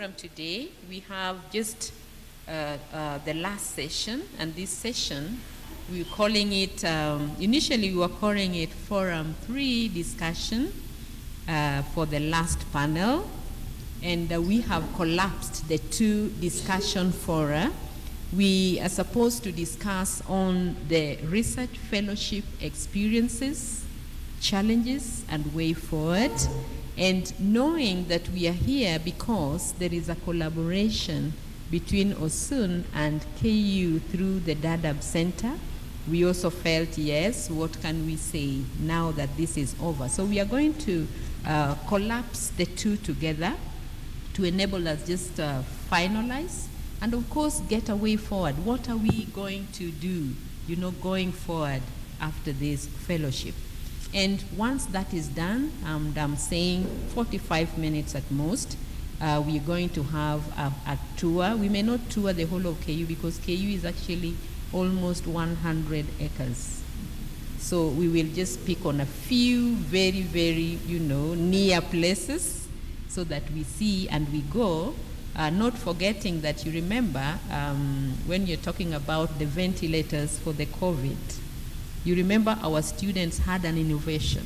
program today, we have just the last session, and this session, we're calling it, initially we were calling it Forum 3 discussion for the last panel, and we have collapsed the two discussion fora. We are supposed to discuss on the research fellowship experiences, challenges, and way forward. And knowing that we are here because there is a collaboration between Osun and KU through the Dadaab Center, we also felt, yes, what can we say now that this is over? So we are going to collapse the two together to enable us just finalize and of course get a way forward. What are we going to do, going forward after this fellowship? And once that is done, I'm saying 45 minutes at most, we're going to have a tour. We may not tour the whole of KU because KU is actually almost 100 acres. So we will just pick on a few very, very, near places so that we see and we go, not forgetting that you remember when you're talking about the ventilators for the COVID, you remember our students had an innovation.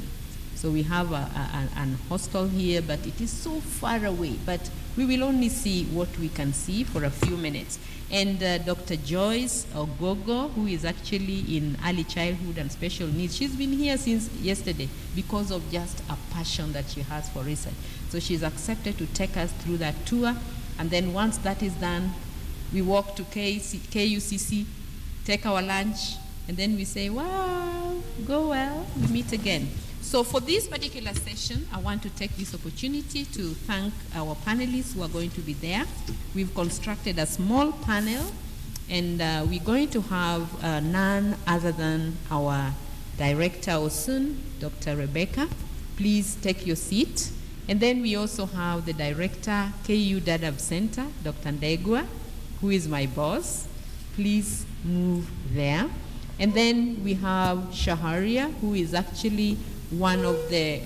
So we have an hostel here, but it is so far away. But we will only see what we can see for a few minutes. And Dr. Joyce Ogogo, who is actually in early childhood and special needs, she's been here since yesterday because of just a passion that she has for research. So she's accepted to take us through that tour. And then once that is done, we walk to KUCC, take our lunch, and then we say, wow, go well, we meet again. So for this particular session, I want to take this opportunity to thank our panelists who are going to be there. We've constructed a small panel, and we're going to have none other than our director, Osun, Dr. Rebecca. Please take your seat. And then we also have the director, KU Dadaab Center, Dr. Ndegwa, who is my boss. Please move there. And then we have Shaharia, who is actually one of the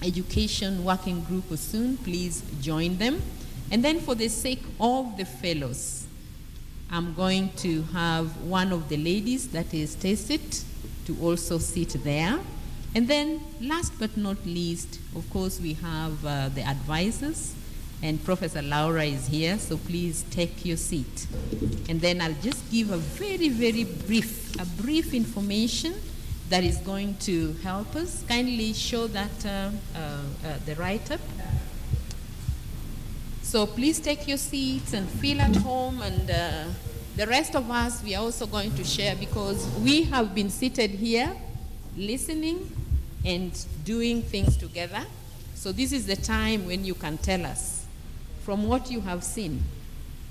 education working group Osun. Please join them. And then for the sake of the fellows, I'm going to have one of the ladies that is Tacit to also sit there. And then last but not least, of course, we have the advisors, and Professor Laura is here, so please take your seat. And then I'll just give a very, very brief information that is going to help us. Kindly show that the write-up. So please take your seats and feel at home, and the rest of us, we are also going to share because we have been seated here listening and doing things together. So this is the time when you can tell us, from what you have seen,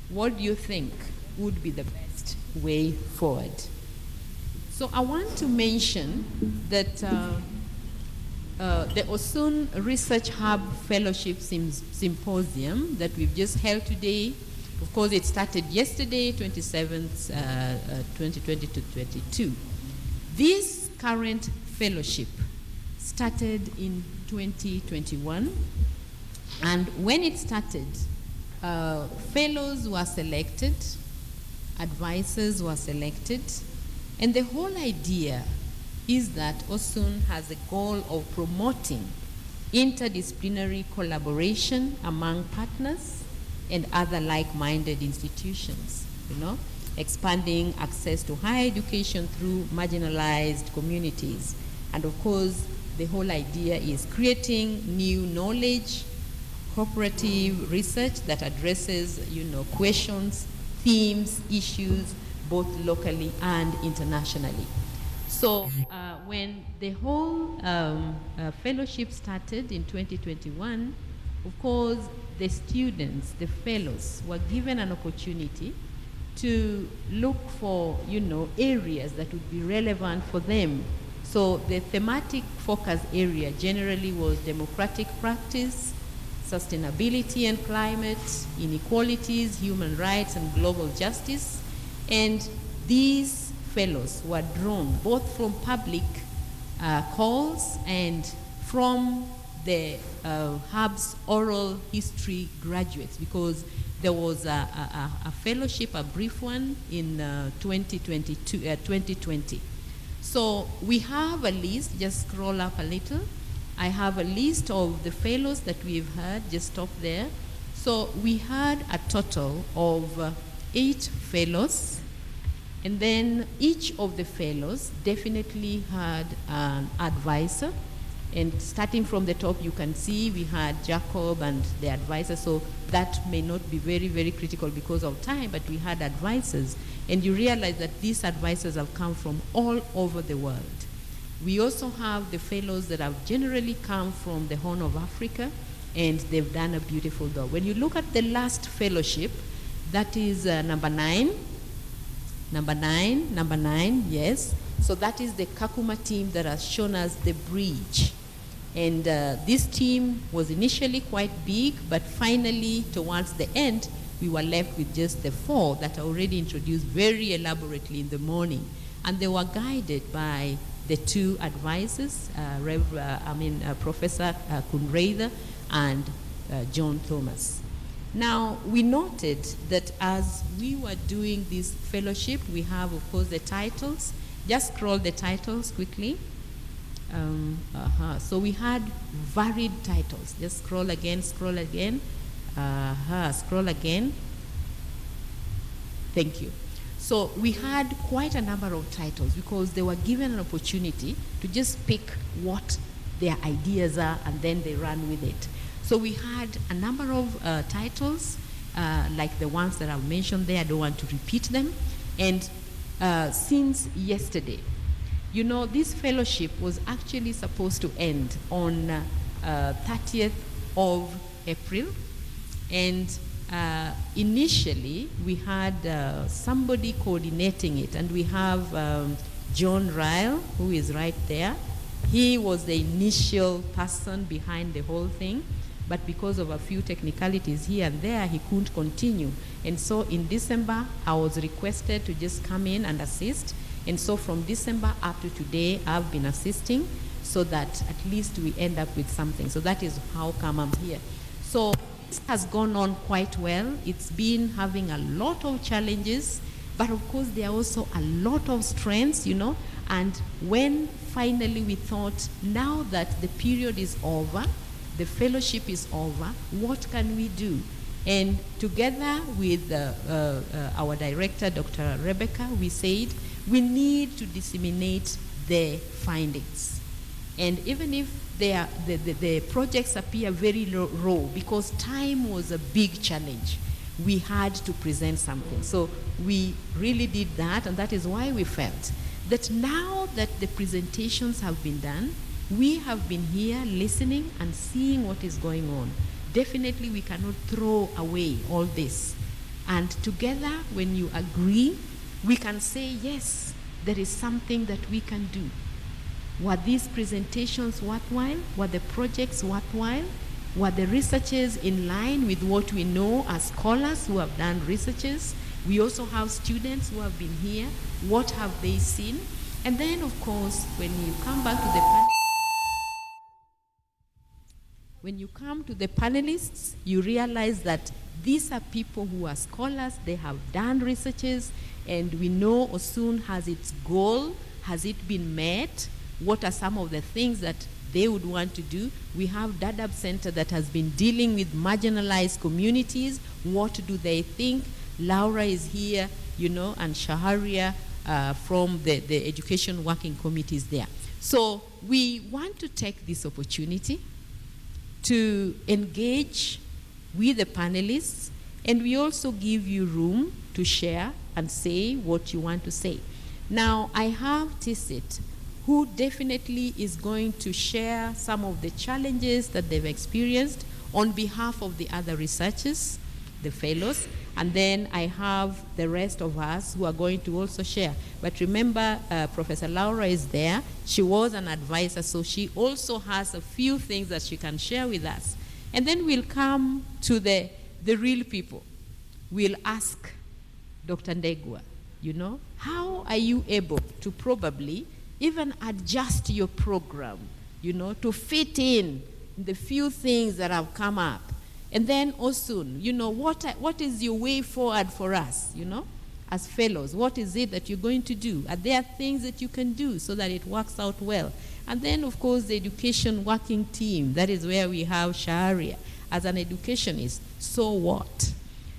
what do you think would be the best way forward? So I want to mention that the Osun Research Hub Fellowship Symposium that we've just held today, of course it started yesterday, 27th, 2020 to 22. This current fellowship started in 2021. And when it started, fellows were selected, advisors were selected, and the whole idea is that Osun has a goal of promoting interdisciplinary collaboration among partners and other like-minded institutions, expanding access to higher education through marginalized communities. And of course, the whole idea is creating new knowledge, cooperative research that addresses, questions, themes, issues, both locally and internationally. So when the whole fellowship started in 2021, of course, the students, the fellows, were given an opportunity to look for, areas that would be relevant for them. So the thematic focus area generally was democratic practice, sustainability and climate, inequalities, human rights, and global justice. And these fellows were drawn both from public calls and from the Hub's oral history graduates, because there was a fellowship, a brief one, in 2020. So we have a list, just scroll up a little. I have a list of the fellows that we've had, just stop there. So we had a total of 8 fellows, and then each of the fellows definitely had an advisor. And starting from the top, you can see we had Jacob and the advisor, so that may not be very, very critical because of time, but we had advisors. And you realize that these advisors have come from all over the world. We also have the fellows that have generally come from the Horn of Africa, and they've done a beautiful job. When you look at the last fellowship, that is number 9. Number nine, yes. So that is the Kakuma team that has shown us the bridge. And this team was initially quite big, but finally, towards the end, we were left with just the 4 that are already introduced very elaborately in the morning. And they were guided by the 2 advisors, Professor Kunreitha and John Thomas. Now, we noted that as we were doing this fellowship, we have, of course, the titles. Just scroll the titles quickly. So we had varied titles. Just scroll again, scroll again. Scroll again. Thank you. So we had quite a number of titles because they were given an opportunity to just pick what their ideas are, and then they ran with it. So we had a number of titles, like the ones that I've mentioned there. I don't want to repeat them. And since yesterday, you know, this fellowship was actually supposed to end on 30th of April. And initially, we had somebody coordinating it. And we have John Ryle, who is right there. He was the initial person behind the whole thing. But because of a few technicalities here and there, he couldn't continue. And so in December, I was requested to just come in and assist. And so from December up to today, I've been assisting so that at least we end up with something. So that is how come I'm here. So this has gone on quite well. It's been having a lot of challenges, but of course there are also a lot of strengths, you know. And when finally we thought, now that the period is over, the fellowship is over, what can we do? And together with our director, Dr. Rebecca, we said we need to disseminate the findings. And even if the projects appear very raw, because time was a big challenge, we had to present something. So we really did that, and that is why we felt that now that the presentations have been done, we have been here listening and seeing what is going on. Definitely we cannot throw away all this. And together, when you agree, we can say, yes, there is something that we can do. Were these presentations worthwhile? Were the projects worthwhile? Were the researchers in line with what we know as scholars who have done researches? We also have students who have been here. What have they seen? And then, of course, when you come back to the panelists, you realize that these are people who are scholars, they have done researches, and we know Osun has its goal. Has it been met? What are some of the things that they would want to do? We have Dadaab Center that has been dealing with marginalized communities. What do they think? Laura is here, you know, and Shaharia from the education working committees there. So we want to take this opportunity to engage with the panelists, and we also give you room to share and say what you want to say. Now, I have Tisit, who definitely is going to share some of the challenges that they've experienced on behalf of the other researchers, the fellows, and then I have the rest of us who are going to also share. But remember, Professor Laura is there. She was an advisor, so she also has a few things that she can share with us. And then we'll come to the real people. We'll ask Dr. Ndegwa, you know, how are you able to probably even adjust your program, you know, to fit in the few things that have come up. And then Osun, what is your way forward for us, as fellows? What is it that you're going to do? Are there things that you can do so that it works out well? And then, of course, the education working team. That is where we have Sharia as an educationist. So what?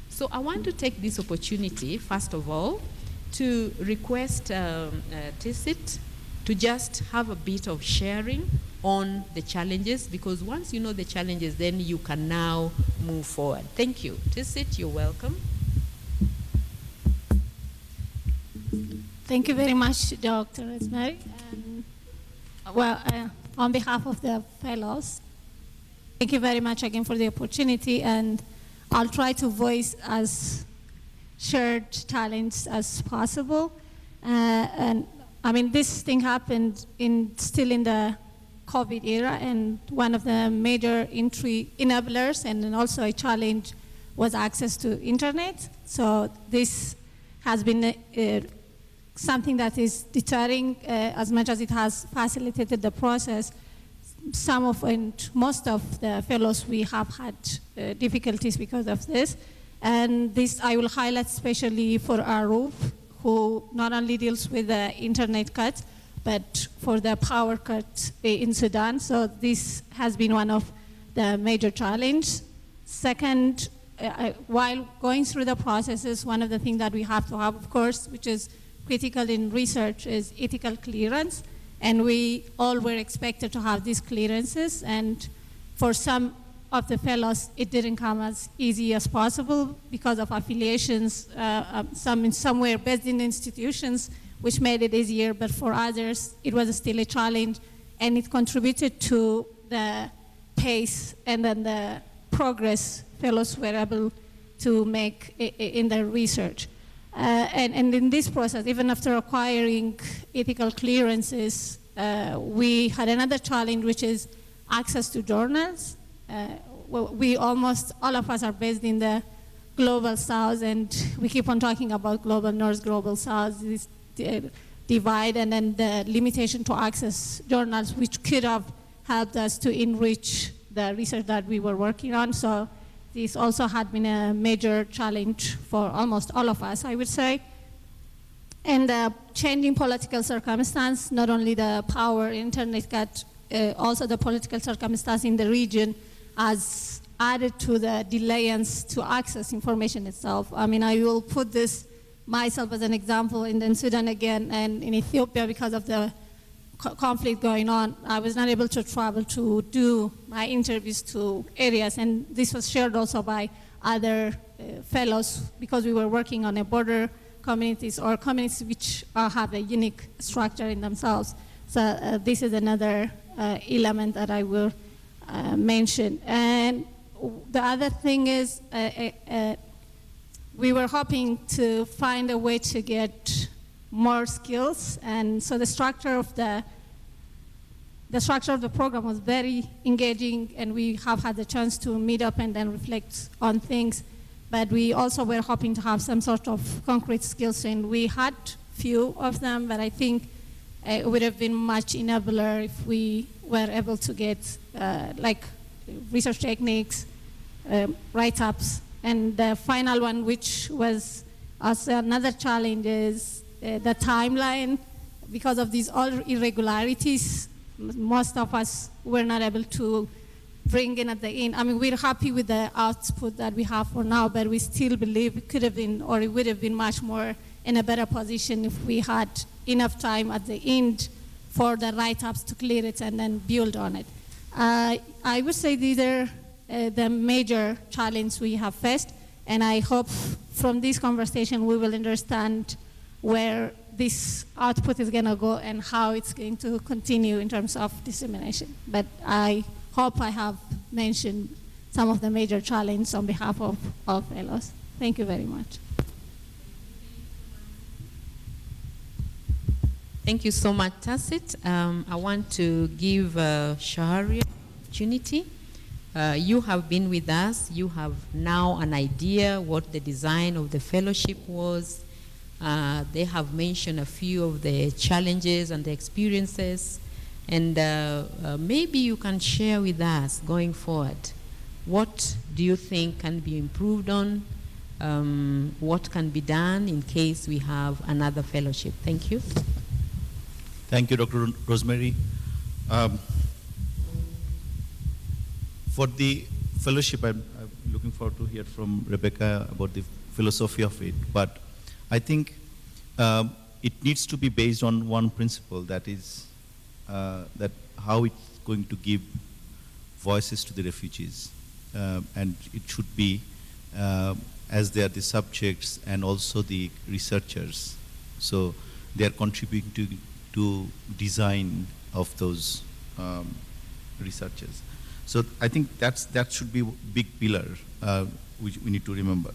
So I want to take this opportunity, first of all, to request Tisit to just have a bit of sharing on the challenges, because once you know the challenges, then you can now move forward. Thank you. Tisit, you're welcome. Thank you very much, Dr. Rosemary. On behalf of the fellows, thank you very much again for the opportunity, and I'll try to voice as shared challenge as possible. And I mean, this thing happened still in the COVID era, and one of the major entry enablers and then also a challenge was access to internet. So this has been something that is deterring as much as it has facilitated the process. Some of and most of the fellows, we have had difficulties because of this. And this I will highlight especially for Aruf, who not only deals with the internet cuts, but for the power cut in Sudan. So this has been one of the major challenges. Second, while going through the processes, one of the things that we have to have, of course, which is critical in research, is ethical clearance. And we all were expected to have these clearances. And for some of the fellows, it didn't come as easy as possible because of affiliations, some were based in institutions, which made it easier, but for others, it was still a challenge, and it contributed to the pace and then the progress fellows were able to make in their research. And in this process, even after acquiring ethical clearances, we had another challenge, which is access to journals. We almost, all of us are based in the global south, and we keep on talking about global north, global south, this divide, and then the limitation to access journals, which could have helped us to enrich the research that we were working on. So this also had been a major challenge for almost all of us, I would say. And the changing political circumstance, not only the power internet cut, also the political circumstance in the region has added to the delayance to access information itself. I mean, I will put this myself as an example in Sudan again, and in Ethiopia, because of the conflict going on, I was not able to travel to do my interviews to areas, and this was shared also by other fellows, because we were working on a border communities or communities which have a unique structure in themselves. So this is another element that I will mention. And the other thing is we were hoping to find a way to get more skills, and so the structure of the program was very engaging, and we have had the chance to meet up and then reflect on things. But we also were hoping to have some sort of concrete skills, and we had few of them, but I think it would have been much enabler if we were able to get like research techniques, write-ups. And the final one, which was also another challenge, is the timeline. Because of these all irregularities, most of us were not able to bring in at the end. I mean, we're happy with the output that we have for now, but we still believe it could have been, or it would have been much more in a better position if we had enough time at the end for the write-ups to clear it and then build on it. I would say these are the major challenges we have faced, and I hope from this conversation we will understand where this output is going to go and how it's going to continue in terms of dissemination. But I hope I have mentioned some of the major challenges on behalf of all fellows. Thank you very much. Thank you so much, Tacit. I want to give Shahari an opportunity. You have been with us. You have now an idea what the design of the fellowship was. They have mentioned a few of the challenges and the experiences. And maybe you can share with us going forward, what do you think can be improved on? What can be done in case we have another fellowship? Thank you. Thank you, Dr. Rosemary. For the fellowship, I'm looking forward to hear from Rebecca about the philosophy of it. But I think it needs to be based on one principle, that is that how it's going to give voices to the refugees. And it should be as they are the subjects and also the researchers. So they are contributing to design of those researchers. So I think that should be a big pillar which we need to remember.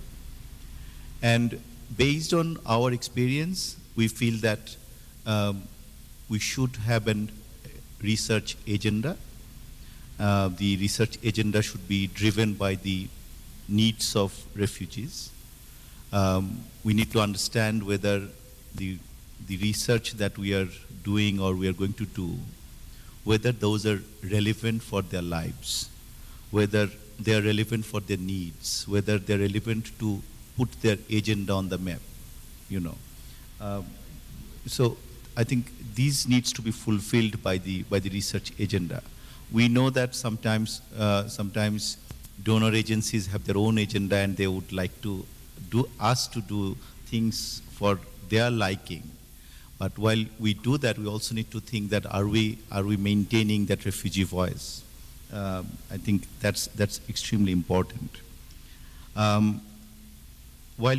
And based on our experience, we feel that we should have a research agenda. The research agenda should be driven by the needs of refugees. We need to understand whether the research that we are doing or we are going to do, whether those are relevant for their lives, whether they are relevant for their needs, whether they're relevant to put their agenda on the map, you know. So I think these needs to be fulfilled by the research agenda. We know that sometimes donor agencies have their own agenda and they would like to do things for their liking. But while we do that, we also need to think that are we maintaining that refugee voice? I think that's extremely important. While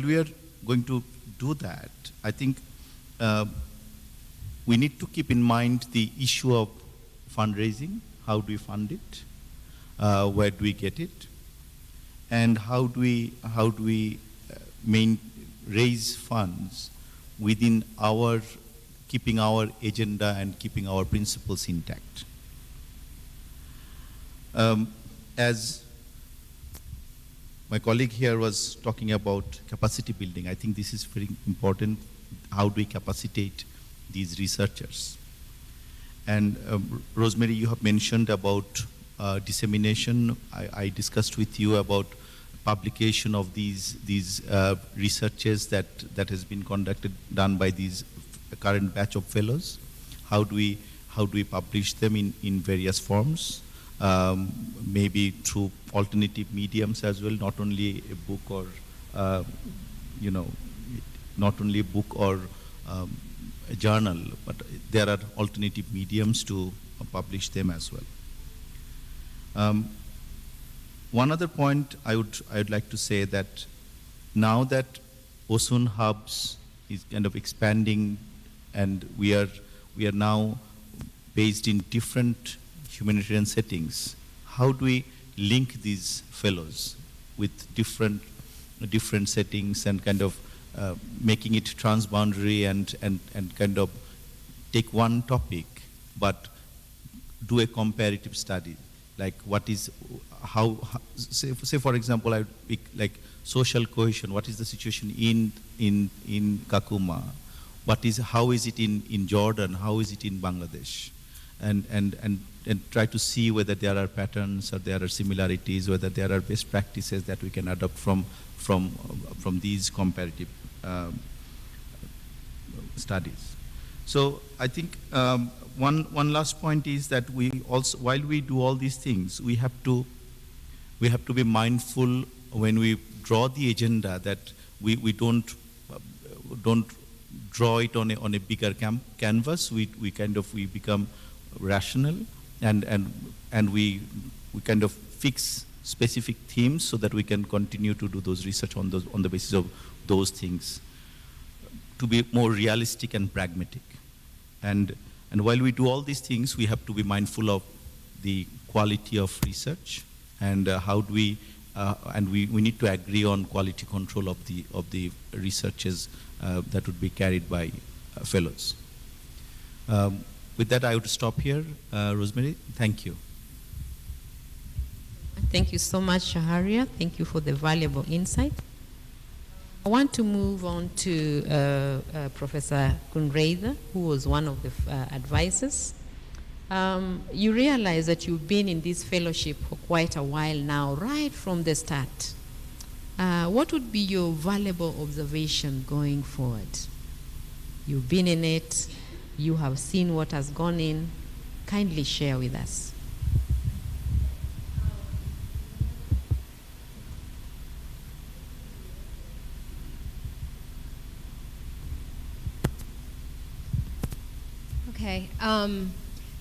we are going to do that, I think we need to keep in mind the issue of fundraising. How do we fund it? Where do we get it? And how do we raise funds within keeping our agenda and keeping our principles intact? As my colleague here was talking about capacity building, I think this is very important. How do we capacitate these researchers? And Rosemary, you have mentioned about dissemination. I discussed with you about publication of these researches that has been done by these current batch of fellows. How do we publish them in various forms? Maybe through alternative mediums as well, not only a book or a journal, but there are alternative mediums to publish them as well. One other point I would like to say that now that Osun Hubs is kind of expanding and we are now based in different humanitarian settings, how do we link these fellows with different settings and kind of making it transboundary and kind of take one topic but do a comparative study, like say for example, I would pick like social cohesion. What is the situation in Kakuma? How is it in Jordan? How is it in Bangladesh? And try to see whether there are patterns or there are similarities, whether there are best practices that we can adopt from these comparative studies. So I think one last point is that we also, while we do all these things, we have to be mindful when we draw the agenda that we don't draw it on a bigger canvas. We become rational and we kind of fix specific themes so that we can continue to do those research on the basis of those things, to be more realistic and pragmatic. And while we do all these things, we have to be mindful of the quality of research and how do we and we need to agree on quality control of the researches that would be carried by fellows. With that, I would stop here. Rosemary, thank you. Thank you so much, Shaharia. Thank you for the valuable insight. I want to move on to Professor Kunreitha, who was one of the advisors. You realize that you've been in this fellowship for quite a while now, right from the start. What would be your valuable observation going forward? You've been in it, you have seen what has gone in. Kindly share with us. Okay,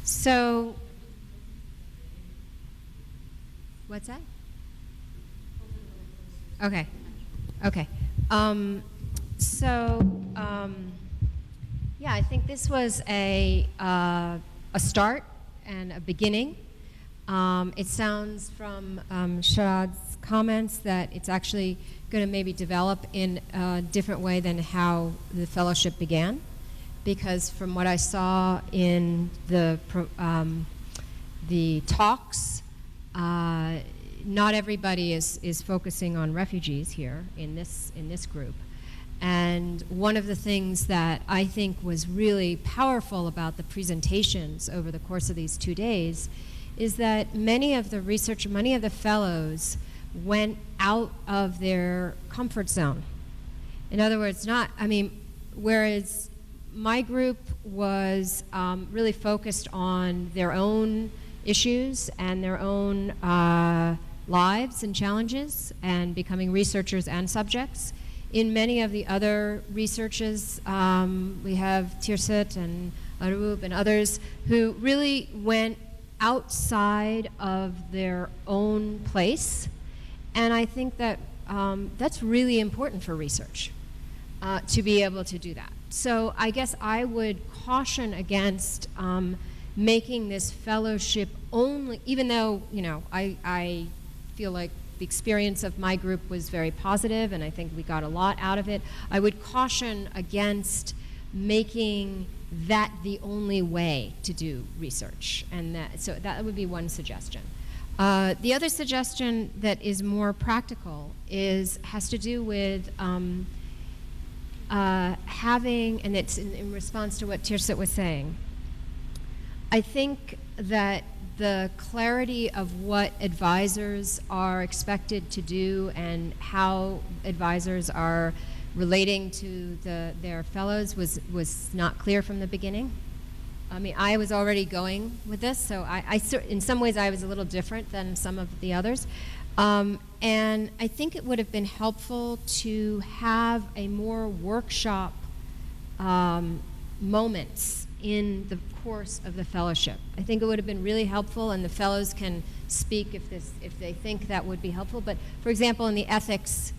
so, what's that? Okay, okay. Yeah, I think this was a start and a beginning. It sounds from Sharad's comments that it's actually going to maybe develop in a different way than how the fellowship began. Because from what I saw in the talks, not everybody is focusing on refugees here in this group. And one of the things that I think was really powerful about the presentations over the course of these 2 days is that many of the fellows went out of their comfort zone. In other words, whereas my group was really focused on their own issues and their own lives and challenges and becoming researchers and subjects. In many of the other researches, we have Tirsit and Arup and others who really went outside of their own place. And I think that that's really important for research, to be able to do that. So I guess I would caution against making this fellowship only, even though, I feel like the experience of my group was very positive and I think we got a lot out of it. I would caution against making that the only way to do research. And so that would be one suggestion. The other suggestion that is more practical has to do with having, and it's in response to what Tirsit was saying, I think that the clarity of what advisors are expected to do and how advisors are relating to their fellows was not clear from the beginning. I mean, I was already going with this, so in some ways I was a little different than some of the others. And I think it would have been helpful to have a more workshop moments in the course of the fellowship. I think it would have been really helpful, and the fellows can speak if they think that would be helpful. But for example, in the ethics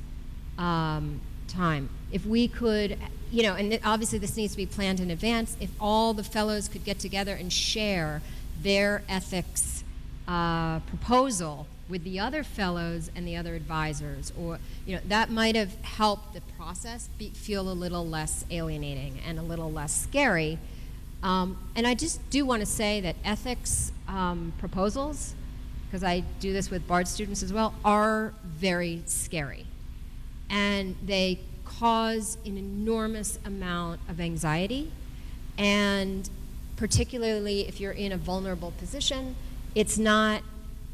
time, if we could, and obviously this needs to be planned in advance, if all the fellows could get together and share their ethics proposal with the other fellows and the other advisors, or that might have helped the process feel a little less alienating and a little less scary. And I just do want to say that ethics proposals, because I do this with BARD students as well, are very scary. And they cause an enormous amount of anxiety. And particularly if you're in a vulnerable position, it's not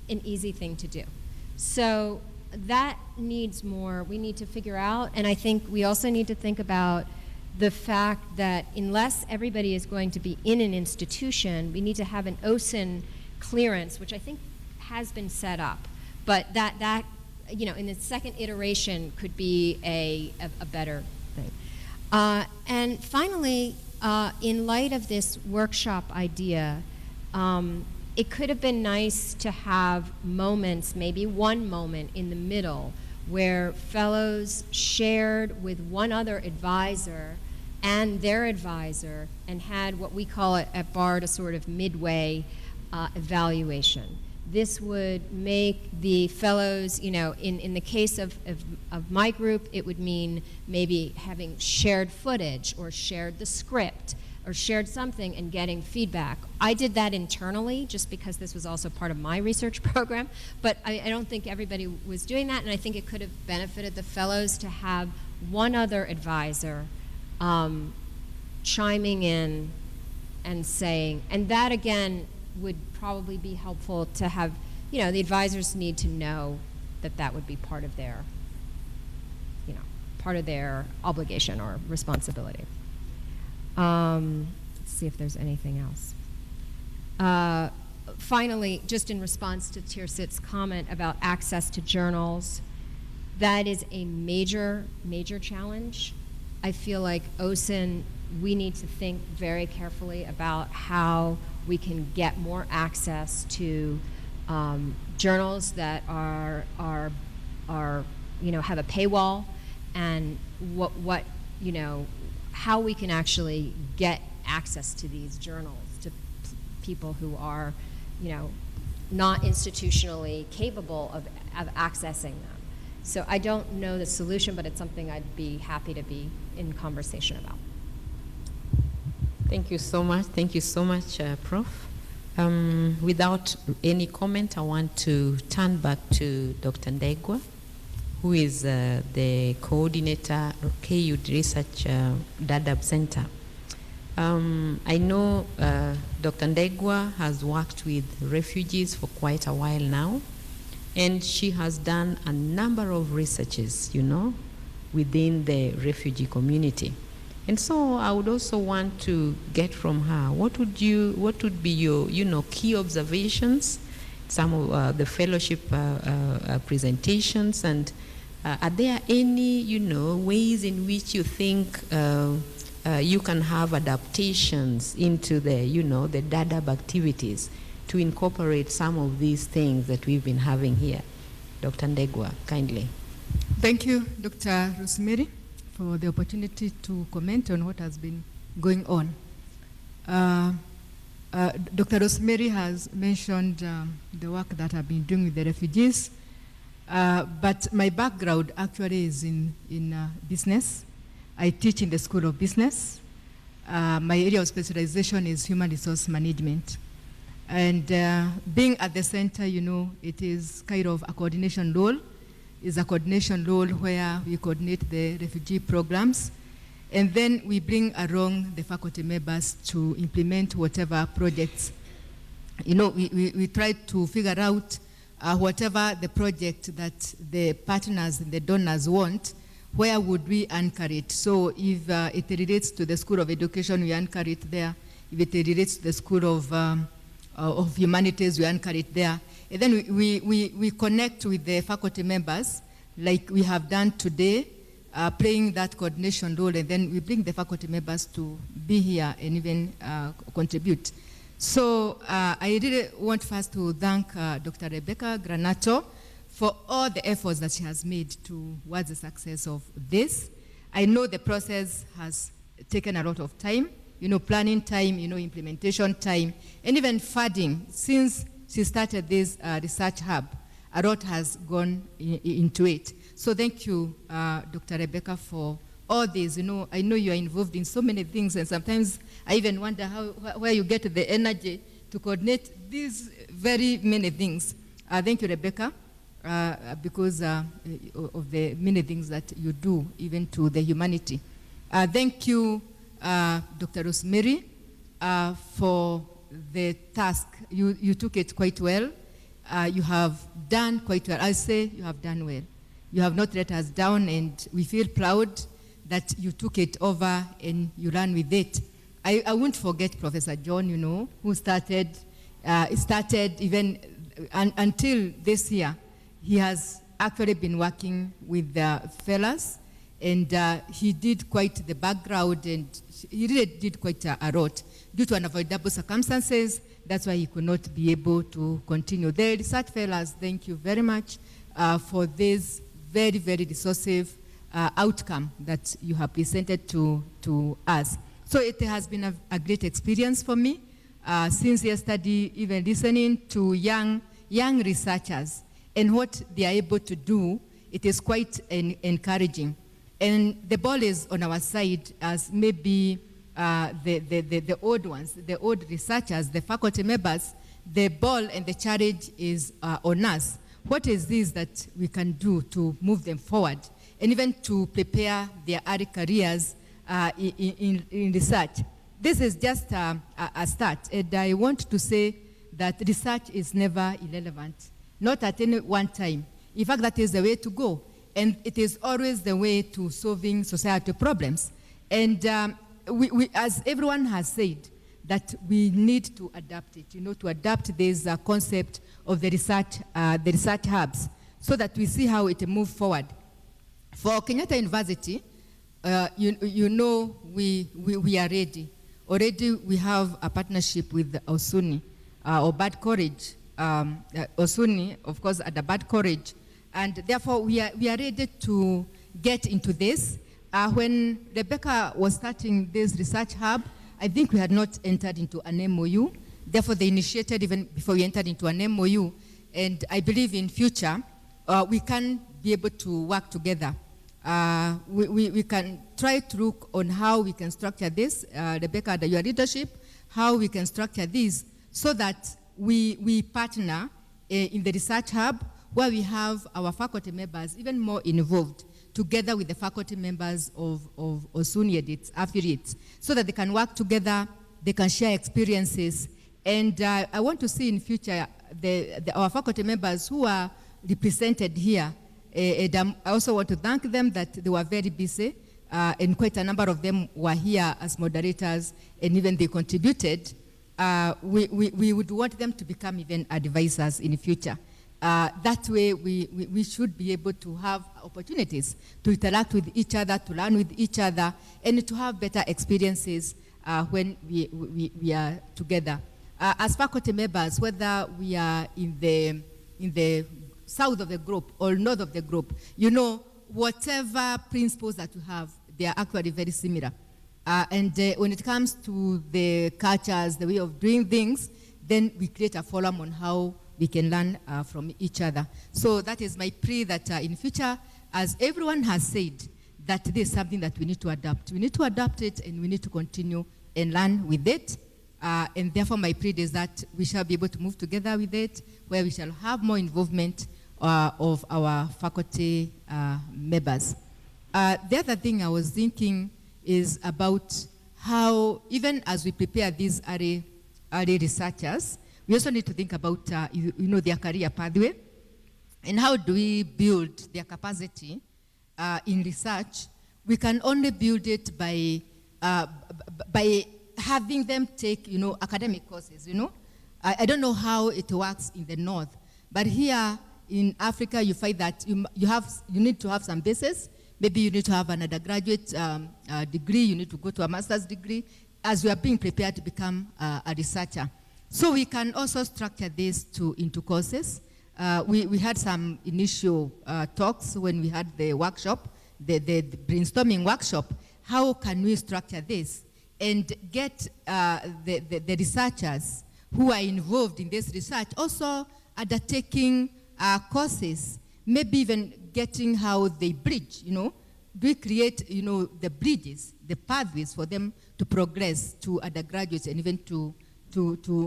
an easy thing to do. So that needs more, we need to figure out. And I think we also need to think about the fact that unless everybody is going to be in an institution, we need to have an Osun clearance, which I think has been set up. But that in the second iteration could be a better thing. And finally, in light of this workshop idea, it could have been nice to have moments, maybe one moment in the middle, where fellows shared with one other advisor and their advisor and had what we call at BARD a sort of midway evaluation. This would make the fellows, in the case of my group, it would mean maybe having shared footage or shared the script or shared something and getting feedback. I did that internally just because this was also part of my research program, but I don't think everybody was doing that, and I think it could have benefited the fellows to have one other advisor chiming in and saying, and that again would probably be helpful to have, the advisors need to know that that would be part of their, part of their obligation or responsibility. Let's see if there's anything else. Finally, just in response to Tirsit's comment about access to journals, that is a major, major challenge. I feel like Osun, we need to think very carefully about how we can get more access to journals that are have a paywall, and how we can actually get access to these journals to people who are, not institutionally capable of accessing them. So I don't know the solution, but it's something I'd be happy to be in conversation about. Thank you so much. Thank you so much, Prof. Without any comment, I want to turn back to Dr. Ndegwa, who is the coordinator of KU Research Dadaab Center. I know Dr. Ndegwa has worked with refugees for quite a while now, and she has done a number of researches, within the refugee community. And so I would also want to get from her, what would be your, key observations, some of the fellowship presentations, and are there any, ways in which you think you can have adaptations into the, the Dadaab activities to incorporate some of these things that we've been having here? Dr. Ndegwa, kindly. Thank you, Dr. Rosemary, for the opportunity to comment on what has been going on. Dr. Rosemary has mentioned the work that I've been doing with the refugees, but my background actually is in business. I teach in the School of Business. My area of specialization is human resource management. And being at the center, it is kind of a coordination role. It's a coordination role where we coordinate the refugee programs, and then we bring along the faculty members to implement whatever projects. We try to figure out whatever the project that the partners and the donors want, where would we anchor it? So if it relates to the School of Education, we anchor it there. If it relates to the School of Humanities, we anchor it there. And then we connect with the faculty members, like we have done today, playing that coordination role, and then we bring the faculty members to be here and even contribute. So I really want first to thank Dr. Rebecca Granato for all the efforts that she has made towards the success of this. I know the process has taken a lot of time, planning time, implementation time, and even funding. Since she started this research hub, a lot has gone into it. So thank you, Dr. Rebecca, for all this. I know you are involved in so many things, and sometimes I even wonder where you get the energy to coordinate these very many things. Thank you, Rebecca, because of the many things that you do, even to the humanity. Thank you, Dr. Rosemary, for the task. You took it quite well. You have done quite well. I say you have done well. You have not let us down, and we feel proud that you took it over and you ran with it. I won't forget Professor John, who started even until this year. He has actually been working with the fellas, and he did quite the background, and he really did quite a lot. Due to unavoidable circumstances, that's why he could not be able to continue. The research fellows, thank you very much for this very, very resourceful outcome that you have presented to us. So it has been a great experience for me since yesterday, even listening to young researchers and what they are able to do. It is quite encouraging. And the ball is on our side, as maybe the old ones, the old researchers, the faculty members. The ball and the challenge is on us. What is this that we can do to move them forward, and even to prepare their early careers in research? This is just a start, and I want to say that research is never irrelevant, not at any one time. In fact, that is the way to go. And it is always the way to solving societal problems. And as everyone has said, that we need to adapt it, to adapt this concept of the research hubs so that we see how it moves forward. For Kenyatta University, we are ready. Already we have a partnership with Osun, or Bad Courage, Osun, of course, at the Bad Courage. And therefore, we are ready to get into this. When Rebecca was starting this research hub, I think we had not entered into an MOU. Therefore, they initiated even before we entered into an MOU. And I believe in future, we can be able to work together. We can try to look on how we can structure this, Rebecca, under your leadership, how we can structure this so that we partner in the research hub where we have our faculty members even more involved together with the faculty members of Osun affiliates so that they can work together, they can share experiences. And I want to see in future our faculty members who are represented here. I also want to thank them that they were very busy, and quite a number of them were here as moderators, and even they contributed. We would want them to become even advisors in the future. That way, we should be able to have opportunities to interact with each other, to learn with each other, and to have better experiences when we are together. As faculty members, whether we are in the south of the group or north of the group, whatever principles that you have, they are actually very similar. And when it comes to the cultures, the way of doing things, then we create a forum on how we can learn from each other. So that is my plea that in future, as everyone has said, that this is something that we need to adapt. We need to adapt it and we need to continue and learn with it. And therefore my plea is that we shall be able to move together with it, where we shall have more involvement of our faculty members. The other thing I was thinking is about how, even as we prepare these early researchers, we also need to think about their career pathway and how do we build their capacity in research. We can only build it by having them take academic courses. I don't know how it works in the north, but here in Africa you find that you need to have some basis. Maybe you need to have an undergraduate degree, you need to go to a master's degree as you are being prepared to become a researcher. So we can also structure this into courses. We had some initial talks when we had the workshop, the brainstorming workshop. How can we structure this and get the researchers who are involved in this research also undertaking courses, maybe even getting how they bridge, do we create, the bridges, the pathways for them to progress to undergraduates and even to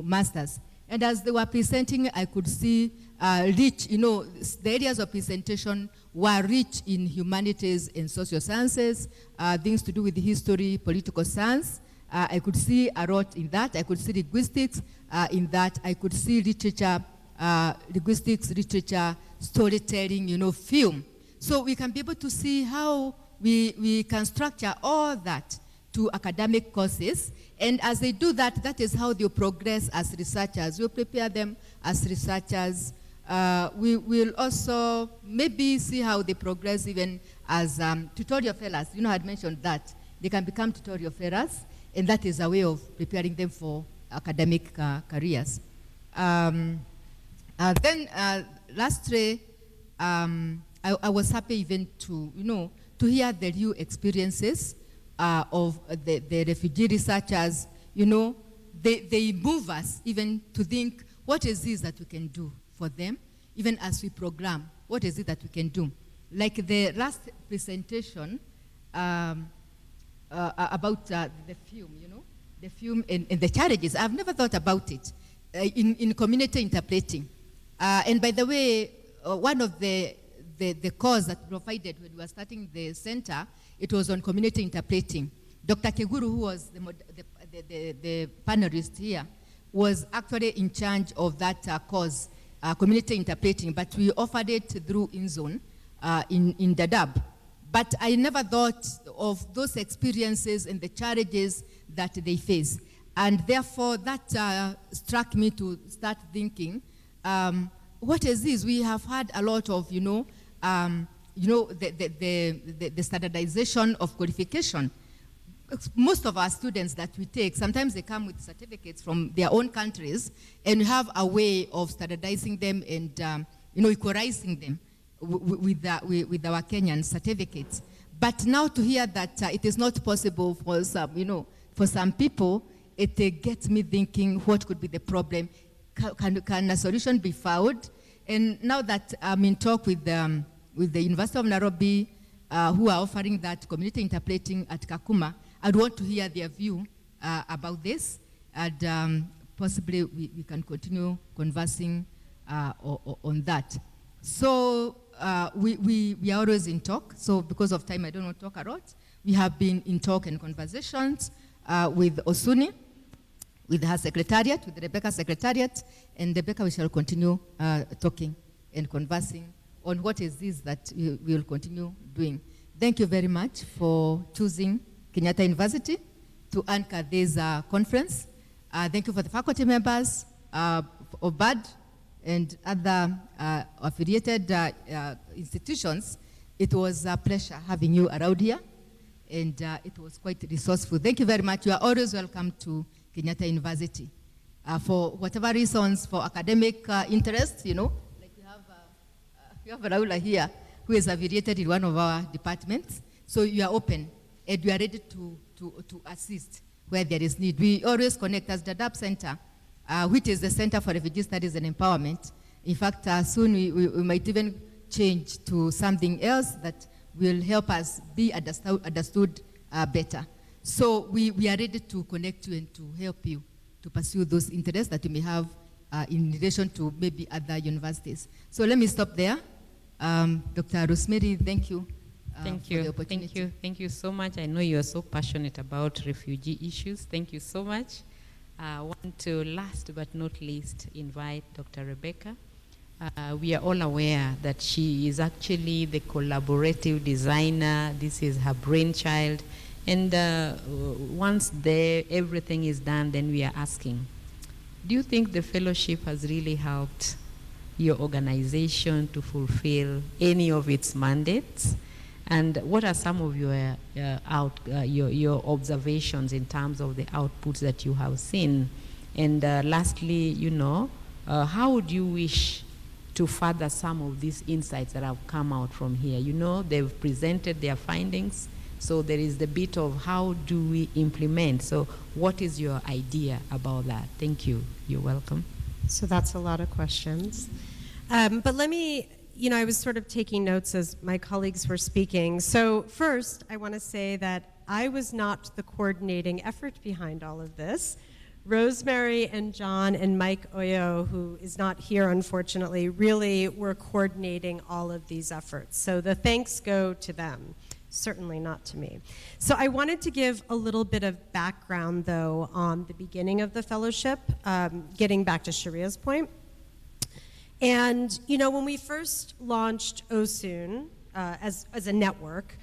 masters. And as they were presenting, I could see rich, the areas of presentation were rich in humanities and social sciences, things to do with history, political science. I could see a lot in that. I could see linguistics in that. I could see literature, linguistics, literature, storytelling, film. So we can be able to see how we can structure all that to academic courses. And as they do that, that is how they'll progress as researchers. We'll prepare them as researchers. We will also maybe see how they progress even as tutorial fellows. I had mentioned that. They can become tutorial fellows, and that is a way of preparing them for academic careers. Then lastly, I was happy even to hear the new experiences of the refugee researchers. They move us even to think, what is this that we can do for them, even as we program? What is it that we can do? Like the last presentation about the film, the film and the challenges. I've never thought about it in community interpreting. And by the way, one of the course that we provided when we were starting the center, it was on community interpreting. Dr. Keguru, who was the panelist here, was actually in charge of that course, community interpreting, but we offered it through InZone in Dadaab. But I never thought of those experiences and the challenges that they face. And therefore, that struck me to start thinking, what is this? We have had a lot of, the standardization of qualification. Most of our students that we take, sometimes they come with certificates from their own countries, and we have a way of standardizing them and, equalizing them with our Kenyan certificates. But now to hear that it is not possible for some, for some people, it gets me thinking, what could be the problem? Can a solution be found? And now that I'm in talk with the University of Nairobi, who are offering that community interpreting at Kakuma, I'd want to hear their view about this, and possibly we can continue conversing on that. So we are always in talk. So because of time, I don't want to talk a lot. We have been in talk and conversations with Osuni, with her secretariat, with Rebecca's secretariat, and Rebecca, we shall continue talking and conversing on what is this that we will continue doing. Thank you very much for choosing Kenyatta University to anchor this conference. Thank you for the faculty members of BAD and other affiliated institutions. It was a pleasure having you around here, and it was quite resourceful. Thank you very much. You are always welcome to Kenyatta University. For whatever reasons, for academic interests, like we have Raula here, who is affiliated in one of our departments. So you are open, and we are ready to assist where there is need. We always connect as the Dadaab Center, which is the Center for Refugee Studies and Empowerment. In fact, soon we might even change to something else that will help us be understood better. So we are ready to connect you and to help you to pursue those interests that you may have in relation to maybe other universities. So let me stop there. Dr. Rosemary, thank you. Thank for you. the opportunity. Thank you so much. I know you are so passionate about refugee issues. Thank you so much. I want to, last but not least, invite Dr. Rebecca. We are all aware that she is actually the collaborative designer. This is her brainchild. And once everything is done, then we are asking, do you think the fellowship has really helped your organization to fulfill any of its mandates? And what are some of your observations in terms of the outputs that you have seen? And lastly, how would you wish to further some of these insights that have come out from here? They've presented their findings, so there is the bit of how do we implement? So what is your idea about that? Thank you. You're welcome. So that's a lot of questions. But let me, I was sort of taking notes as my colleagues were speaking. So first, I want to say that I was not the coordinating effort behind all of this. Rosemary and John and Mike Oyo, who is not here unfortunately, really were coordinating all of these efforts. So the thanks go to them, certainly not to me. So I wanted to give a little bit of background though on the beginning of the fellowship, getting back to Sharia's point. And when we first launched Osun as a network,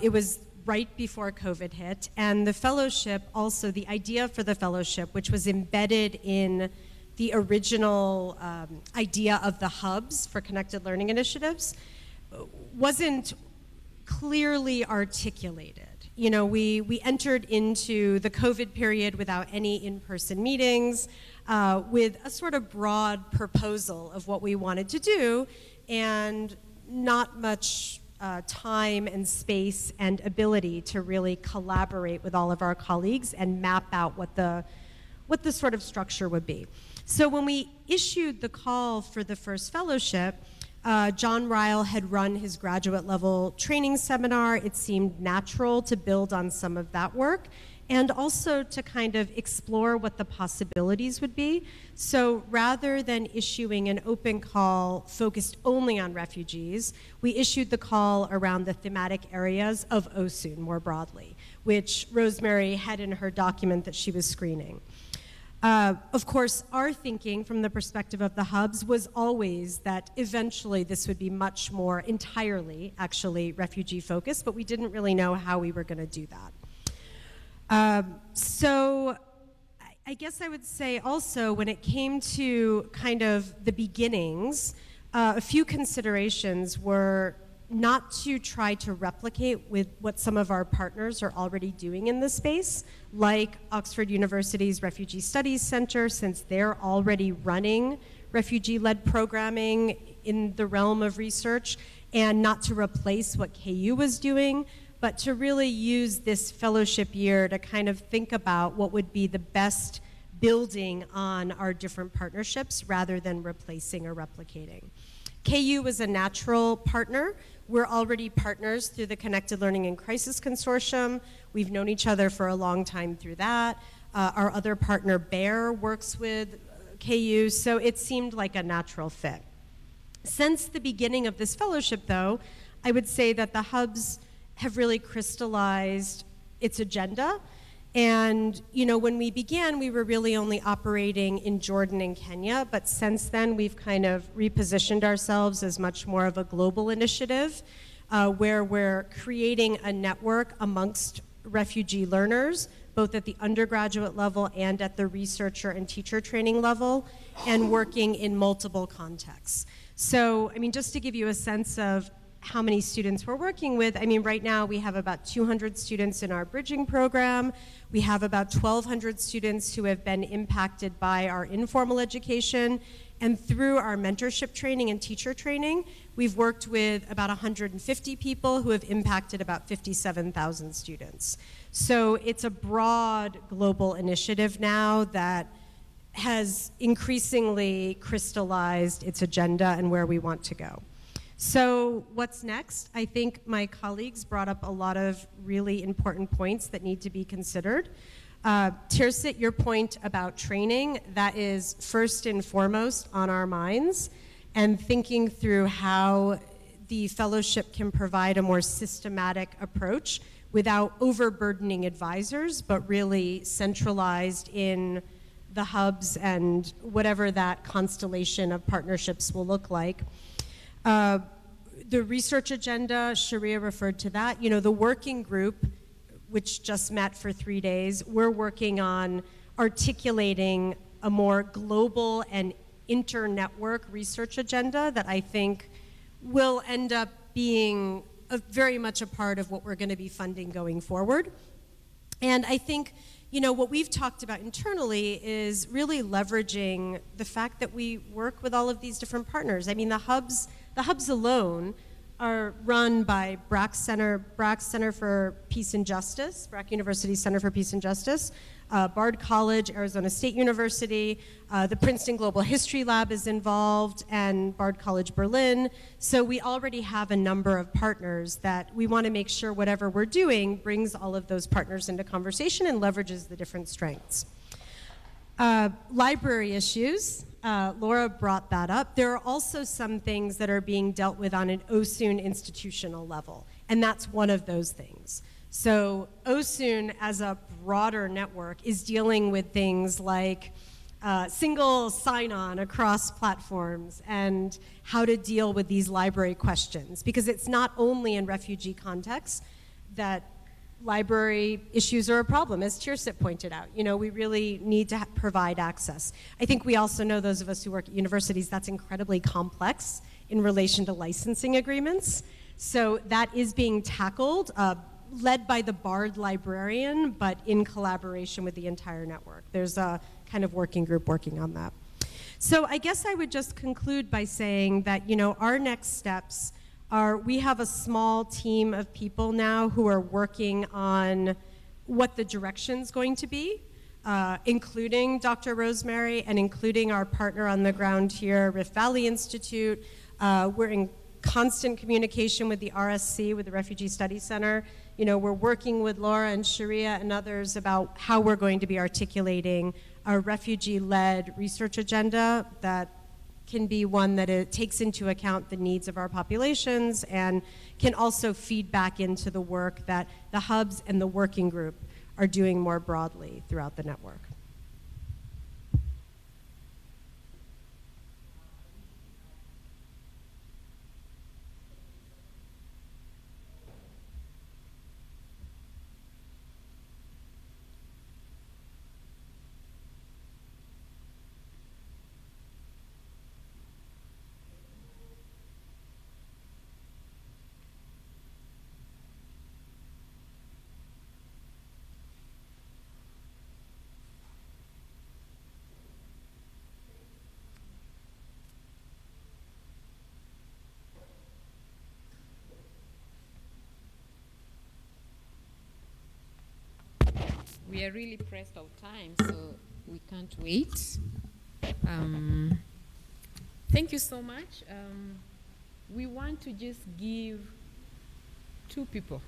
it was right before COVID hit, and the fellowship, also the idea for the fellowship, which was embedded in the original idea of the hubs for connected learning initiatives, wasn't clearly articulated. We entered into the COVID period without any in-person meetings, with a sort of broad proposal of what we wanted to do, and not much time and space and ability to really collaborate with all of our colleagues and map out what the sort of structure would be. So when we issued the call for the first fellowship, John Ryle had run his graduate level training seminar. It seemed natural to build on some of that work and also to kind of explore what the possibilities would be. So rather than issuing an open call focused only on refugees, we issued the call around the thematic areas of Osun more broadly, which Rosemary had in her document that she was screening. Of course, our thinking from the perspective of the hubs was always that eventually this would be much more entirely, actually, refugee focused, but we didn't really know how we were going to do that. So I guess I would say also when it came to kind of the beginnings, a few considerations were not to try to replicate with what some of our partners are already doing in this space, like Oxford University's Refugee Studies Center, since they're already running refugee-led programming in the realm of research, and not to replace what KU was doing, but to really use this fellowship year to kind of think about what would be the best building on our different partnerships rather than replacing or replicating. KU was a natural partner. We're already partners through the Connected Learning in Crisis Consortium. We've known each other for a long time through that. Our other partner, Bear, works with KU, so it seemed like a natural fit. Since the beginning of this fellowship, though, I would say that the hubs have really crystallized its agenda. And, you know, when we began, we were really only operating in Jordan and Kenya, but since then we've kind of repositioned ourselves as much more of a global initiative where we're creating a network amongst refugee learners, both at the undergraduate level and at the researcher and teacher training level, and working in multiple contexts. So, I mean, just to give you a sense of how many students we're working with, I mean, right now we have about 200 students in our bridging program. We have about 1,200 students who have been impacted by our informal education. And through our mentorship training and teacher training, we've worked with about 150 people who have impacted about 57,000 students. So it's a broad global initiative now that has increasingly crystallized its agenda and where we want to go. So what's next? I think my colleagues brought up a lot of really important points that need to be considered. Tirsit, your point about training, that is first and foremost on our minds, and thinking through how the fellowship can provide a more systematic approach without overburdening advisors, but really centralized in the hubs and whatever that constellation of partnerships will look like. The research agenda, Sharia referred to that. You know, the working group, which just met for 3 days, we're working on articulating a more global and inter-network research agenda that I think will end up being very much a part of what we're going to be funding going forward. And I think, you know, what we've talked about internally is really leveraging the fact that we work with all of these different partners. I mean, the hubs alone are run by BRAC Center for Peace and Justice, BRAC University Center for Peace and Justice, Bard College, Arizona State University, the Princeton Global History Lab is involved, and Bard College Berlin. So we already have a number of partners that we want to make sure whatever we're doing brings all of those partners into conversation and leverages the different strengths. Library issues. Laura brought that up. There are also some things that are being dealt with on an Osun institutional level, and that's one of those things. So Osun, as a broader network, is dealing with things like single sign-on across platforms and how to deal with these library questions, because it's not only in refugee contexts that library issues are a problem, as Tirsit pointed out. You know, we really need to provide access. I think we also know, those of us who work at universities, that's incredibly complex in relation to licensing agreements. So that is being tackled, led by the Bard librarian, but in collaboration with the entire network. There's a kind of working group working on that. So I guess I would just conclude by saying that, you know, our next steps we have a small team of people now who are working on what the direction's going to be, including Dr. Rosemary and including our partner on the ground here, Rift Valley Institute. We're in constant communication with the RSC, with the Refugee Studies Center. You know, we're working with Laura and Sharia and others about how we're going to be articulating a refugee-led research agenda that can be one that it takes into account the needs of our populations and can also feed back into the work that the hubs and the working group are doing more broadly throughout the network. we are really pressed of time, so we can't wait. Thank you so much. We want to just give 2 people.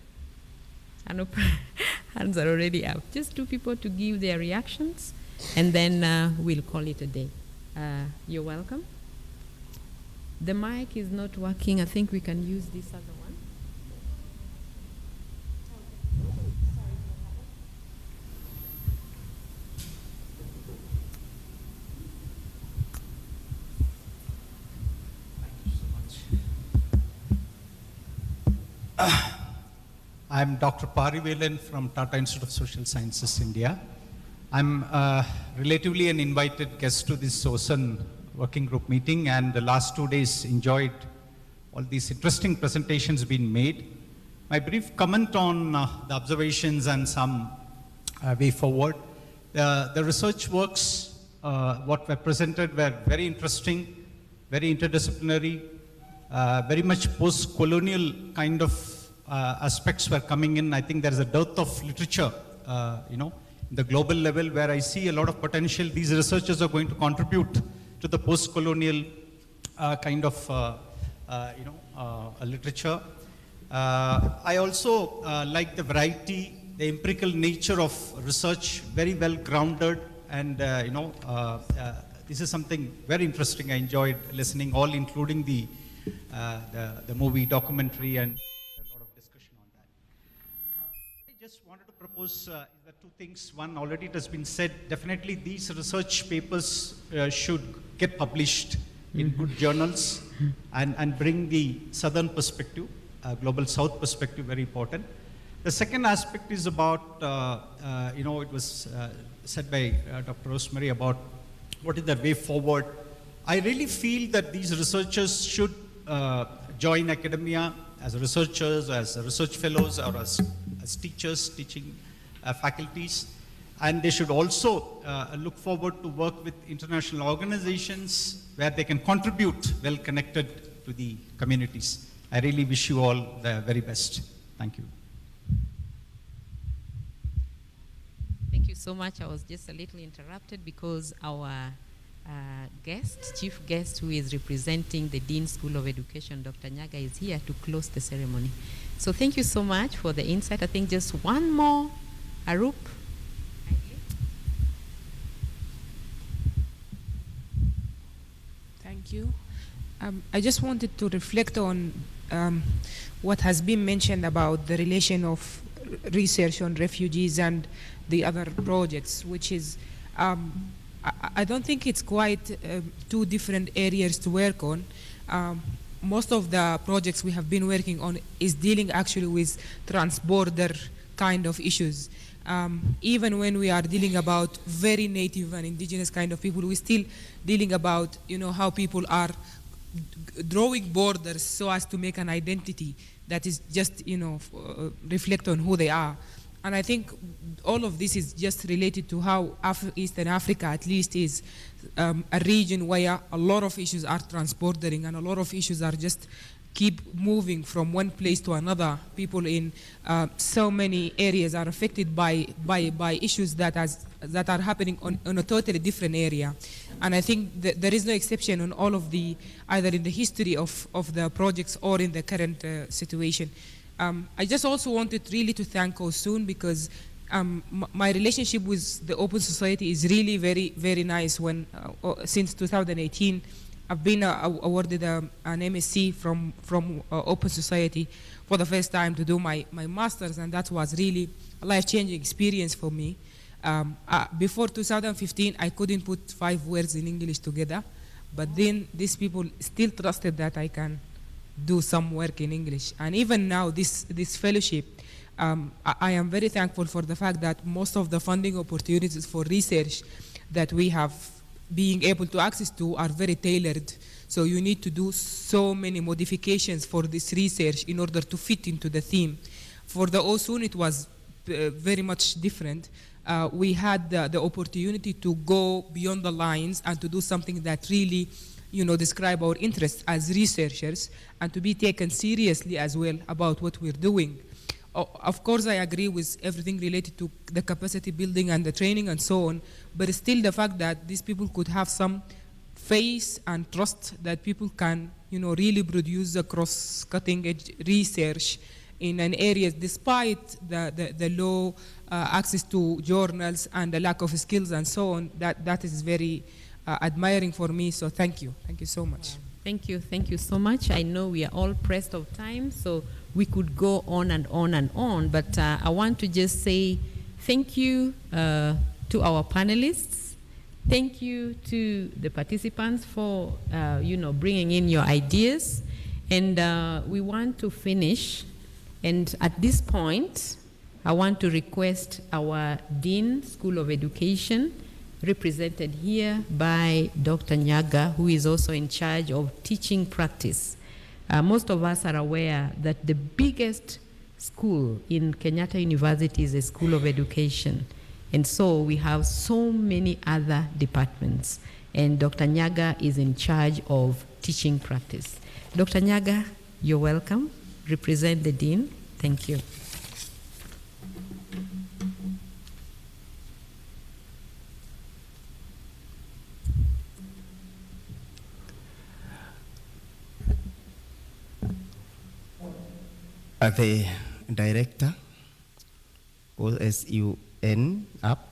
I know hands are already up. Just 2 people to give their reactions, and then we'll call it a day. You're welcome. The mic is not working. I think we can use this other one. I'm Dr. Parivelan from Tata Institute of Social Sciences, India. I'm relatively an invited guest to this Osun working group meeting, and the last 2 days enjoyed all these interesting presentations being made. My brief comment on the observations and some way forward. The research works, what were presented were very interesting, very interdisciplinary, very much post-colonial kind of aspects were coming in. I think there is a dearth of literature, the global level, where I see a lot of potential. These researchers are going to contribute to the post-colonial kind of literature. I also like the variety, the empirical nature of research, very well grounded, and this is something very interesting. I enjoyed listening, all including the movie, documentary, and a lot of discussion on that. I just wanted to propose is there 2 things. One, already it has been said, definitely these research papers should get published in good journals and bring the southern perspective, global south perspective, very important. The second aspect is about, it was said by Dr. Rosemary about what is the way forward. I really feel that these researchers should join academia as researchers, as research fellows, or as teachers, teaching faculties. And they should also look forward to work with international organizations where they can contribute well connected to the communities. I really wish you all the very best. Thank you. Thank you so much. I was just a little interrupted because our chief guest, who is representing the Dean School of Education, Dr. Nyaga, is here to close the ceremony. So thank you so much for the insight. I think just one more, Arup. Thank you. I just wanted to reflect on what has been mentioned about the relation of research on refugees and the other projects, which is I don't think it's quite 2 different areas to work on. Most of the projects we have been working on is dealing actually with trans-border kind of issues. Even when we are dealing about very native and indigenous kind of people, we're still dealing about, how people are drawing borders so as to make an identity that is just, reflect on who they are. And I think all of this is just related to how Eastern Africa, at least, is a region where a lot of issues are transbordering and a lot of issues are just keep moving from one place to another. People in so many areas are affected by issues that are happening on a totally different area. And I think that there is no exception on all of the, either in the history of the projects or in the current situation. I just also wanted really to thank Osun because my relationship with the Open Society is really very, very nice. Since 2018, I've been awarded an MSc from Open Society for the first time to do my master's, and that was really a life-changing experience for me. Before 2015, I couldn't put 5 words in English together, but then these people still trusted that I can do some work in English. And even now, this fellowship, I am very thankful for the fact that most of the funding opportunities for research that we have being able to access to are very tailored. So you need to do so many modifications for this research in order to fit into the theme. For the Osun, it was very much different. We had the opportunity to go beyond the lines and to do something that really describe our interests as researchers and to be taken seriously as well about what we're doing. of course, I agree with everything related to the capacity building and the training and so on, but still the fact that these people could have some faith and trust that people can, really produce the cross-cutting edge research in an area despite the low access to journals and the lack of skills and so on. That is very admiring for me, so thank you. Thank you so much. Thank you so much. I know we are all pressed of time, so we could go on and on and on, but I want to just say thank you to our panelists. Thank you to the participants for, bringing in your ideas. And we want to finish. And at this point, I want to request our Dean, School of Education, represented here by Dr. Nyaga, who is also in charge of teaching practice. Most of us are aware that the biggest school in Kenyatta University is a School of Education. And so we have so many other departments. And Dr. Nyaga is in charge of teaching practice. Dr. Nyaga, you're welcome. Represent the Dean. Thank you. The director, Osun up,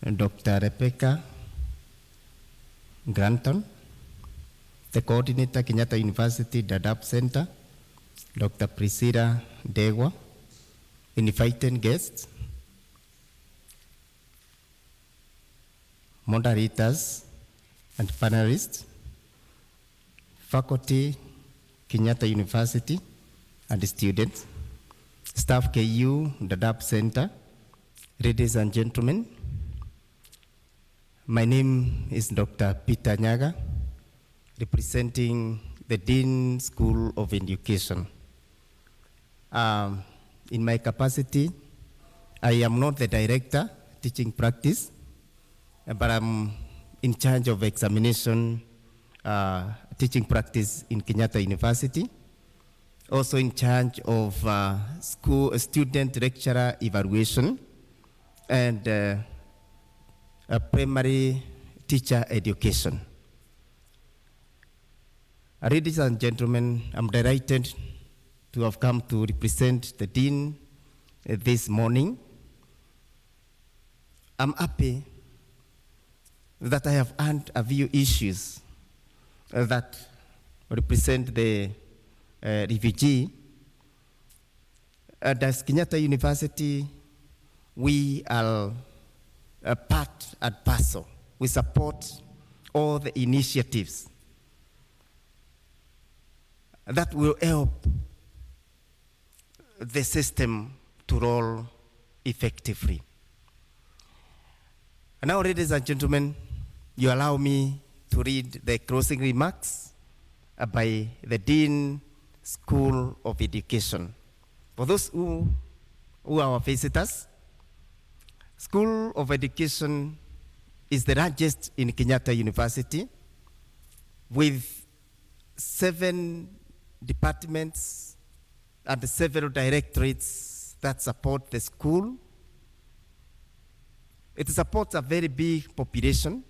Dr. Rebecca Granton, the coordinator, Kenyatta University Dadaab Center, Dr. Priscilla Dewa, invited guests, moderators and panelists, faculty, Kenyatta University and students, staff KU, Dadaab Center, ladies and gentlemen. My name is Dr. Peter Nyaga, representing the Dean School of Education. In my capacity, I am not the director teaching practice, but I'm in charge of examination teaching practice in Kenyatta University, also in charge of school student lecturer evaluation and primary teacher education. Ladies and gentlemen, I'm delighted to have come to represent the Dean this morning. I'm happy that I have earned a few issues that represent the refugee. At Kenyatta University, we are a part and parcel. We support all the initiatives that will help the system to roll effectively. And now, ladies and gentlemen, you allow me to read the closing remarks by the Dean School of Education. For those who are our visitors, School of Education is the largest in Kenyatta University with 7 departments and several directorates that support the school. It supports a very big population,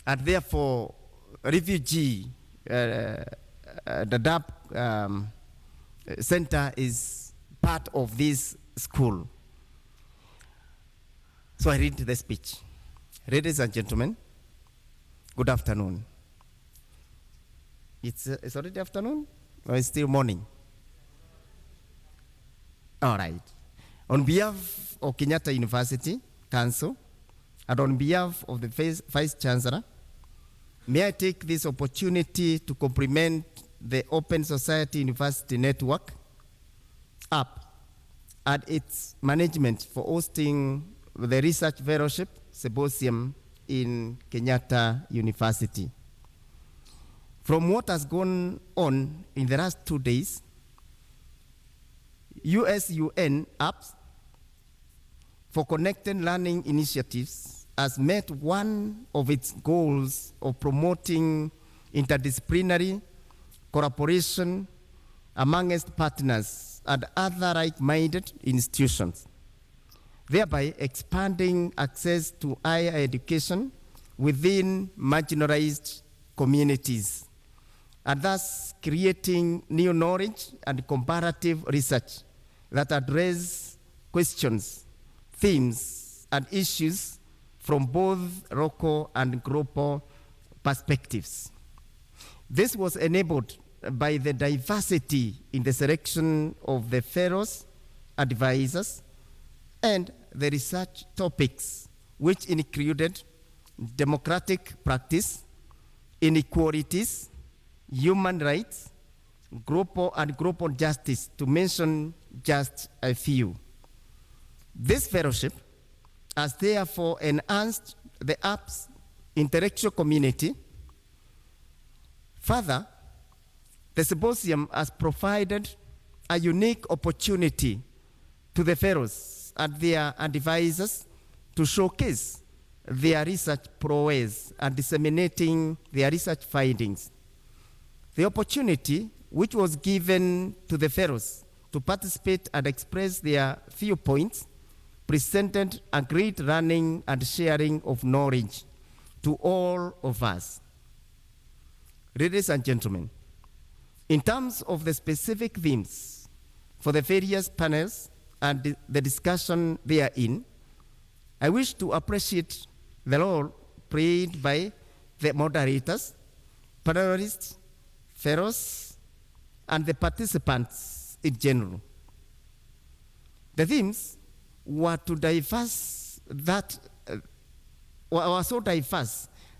and therefore refugee Dadaab Center is part of this school. So I read the speech. Ladies and gentlemen, good afternoon. It's already afternoon, or it's still morning? All right. On behalf of Kenyatta University Council, and on behalf of the Vice Chancellor, may I take this opportunity to compliment the Open Society University Network app and its management for hosting the Research Fellowship Symposium in Kenyatta University. From what has gone on in the last 2 days, USUN apps for Connected Learning Initiatives has met one of its goals of promoting interdisciplinary collaboration amongst partners and other like-minded institutions, thereby expanding access to higher education within marginalized communities, and thus creating new knowledge and comparative research that address questions, themes, and issues from both local and global perspectives. This was enabled by the diversity in the selection of the fellows, advisors, and the research topics, which included democratic practice, inequalities, human rights, global and global justice, to mention just a few. This fellowship has therefore enhanced the app's intellectual community. Further, the symposium has provided a unique opportunity to the fellows and their advisors to showcase their research prowess and disseminating their research findings. The opportunity which was given to the fellows to participate and express their viewpoints presented a great learning and sharing of knowledge to all of us. Ladies and gentlemen, in terms of the specific themes for the various panels and the discussion therein, I wish to appreciate the role played by the moderators, panelists, fellows, and the participants in general. The themes were so diverse that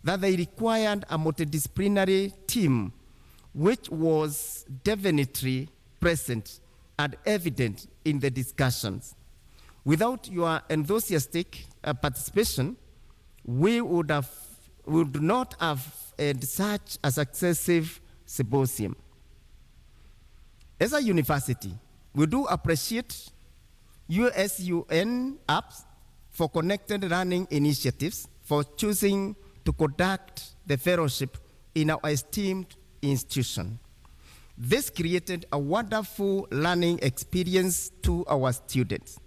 they required a multidisciplinary team, which was definitely present and evident in the discussions. Without your enthusiastic participation, we would not have had such a successive symposium. As a university, we do appreciate USUN apps for connected learning initiatives for choosing to conduct the fellowship in our esteemed institution. This created a wonderful learning experience to our students,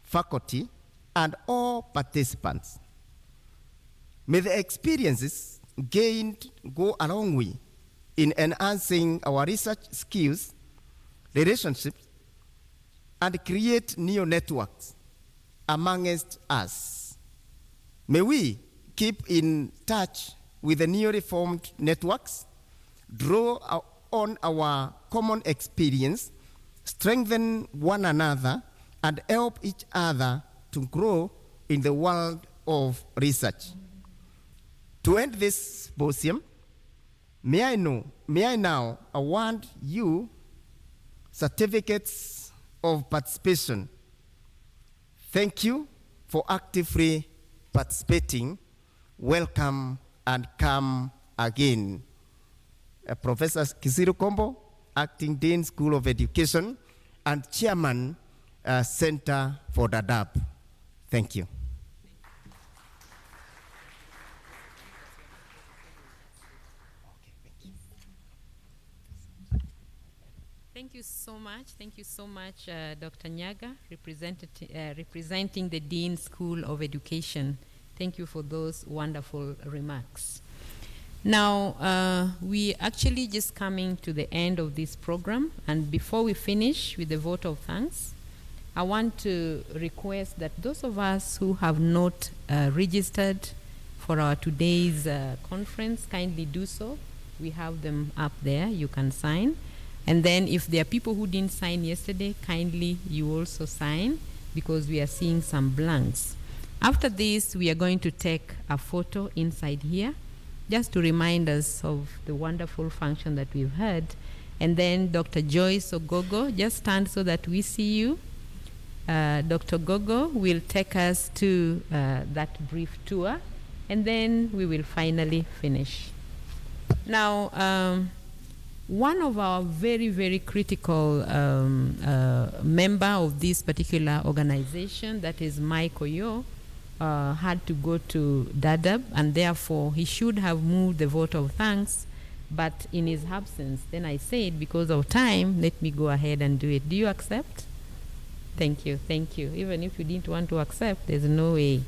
faculty, and all participants. May the experiences gained go a long way in enhancing our research skills, relationships, and create new networks amongst us. May we keep in touch with the newly formed networks, draw on our common experience, strengthen one another, and help each other to grow in the world of research. To end this symposium, may I now award you certificates of participation. Thank you for actively participating. Welcome and come again. Professor Kisiru Kombo, Acting Dean, School of Education, and Chairman, Center for Dadaab. Thank you. Thank you so much. Thank you so much, Dr. Nyaga, representing the Dean School of Education. Thank you for those wonderful remarks. Now, we actually just coming to the end of this program, and before we finish with the vote of thanks, I want to request that those of us who have not registered for our today's conference, kindly do so. We have them up there, you can sign. And then if there are people who didn't sign yesterday, kindly you also sign, because we are seeing some blanks. After this, we are going to take a photo inside here, just to remind us of the wonderful function that we've had. And then Dr. Joyce Ogogo, just stand so that we see you. Dr. Gogo will take us to that brief tour, and then we will finally finish. Now, one of our very, very critical member of this particular organization, that is Mike Oyo, had to go to Dadaab, and therefore he should have moved the vote of thanks But in his absence, then I said, because of time, let me go ahead and do it. Do you accept? Thank you, thank you. Even if you didn't want to accept, there's no way.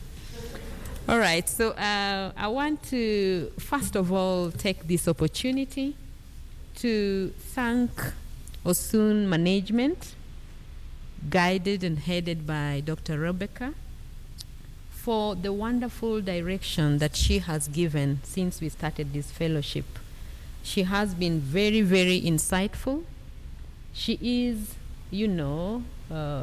All right, so I want to, first of all, take this opportunity to thank Osun management, guided and headed by Dr. Rebecca, for the wonderful direction that she has given since we started this fellowship. She has been very, very insightful. She is, you know,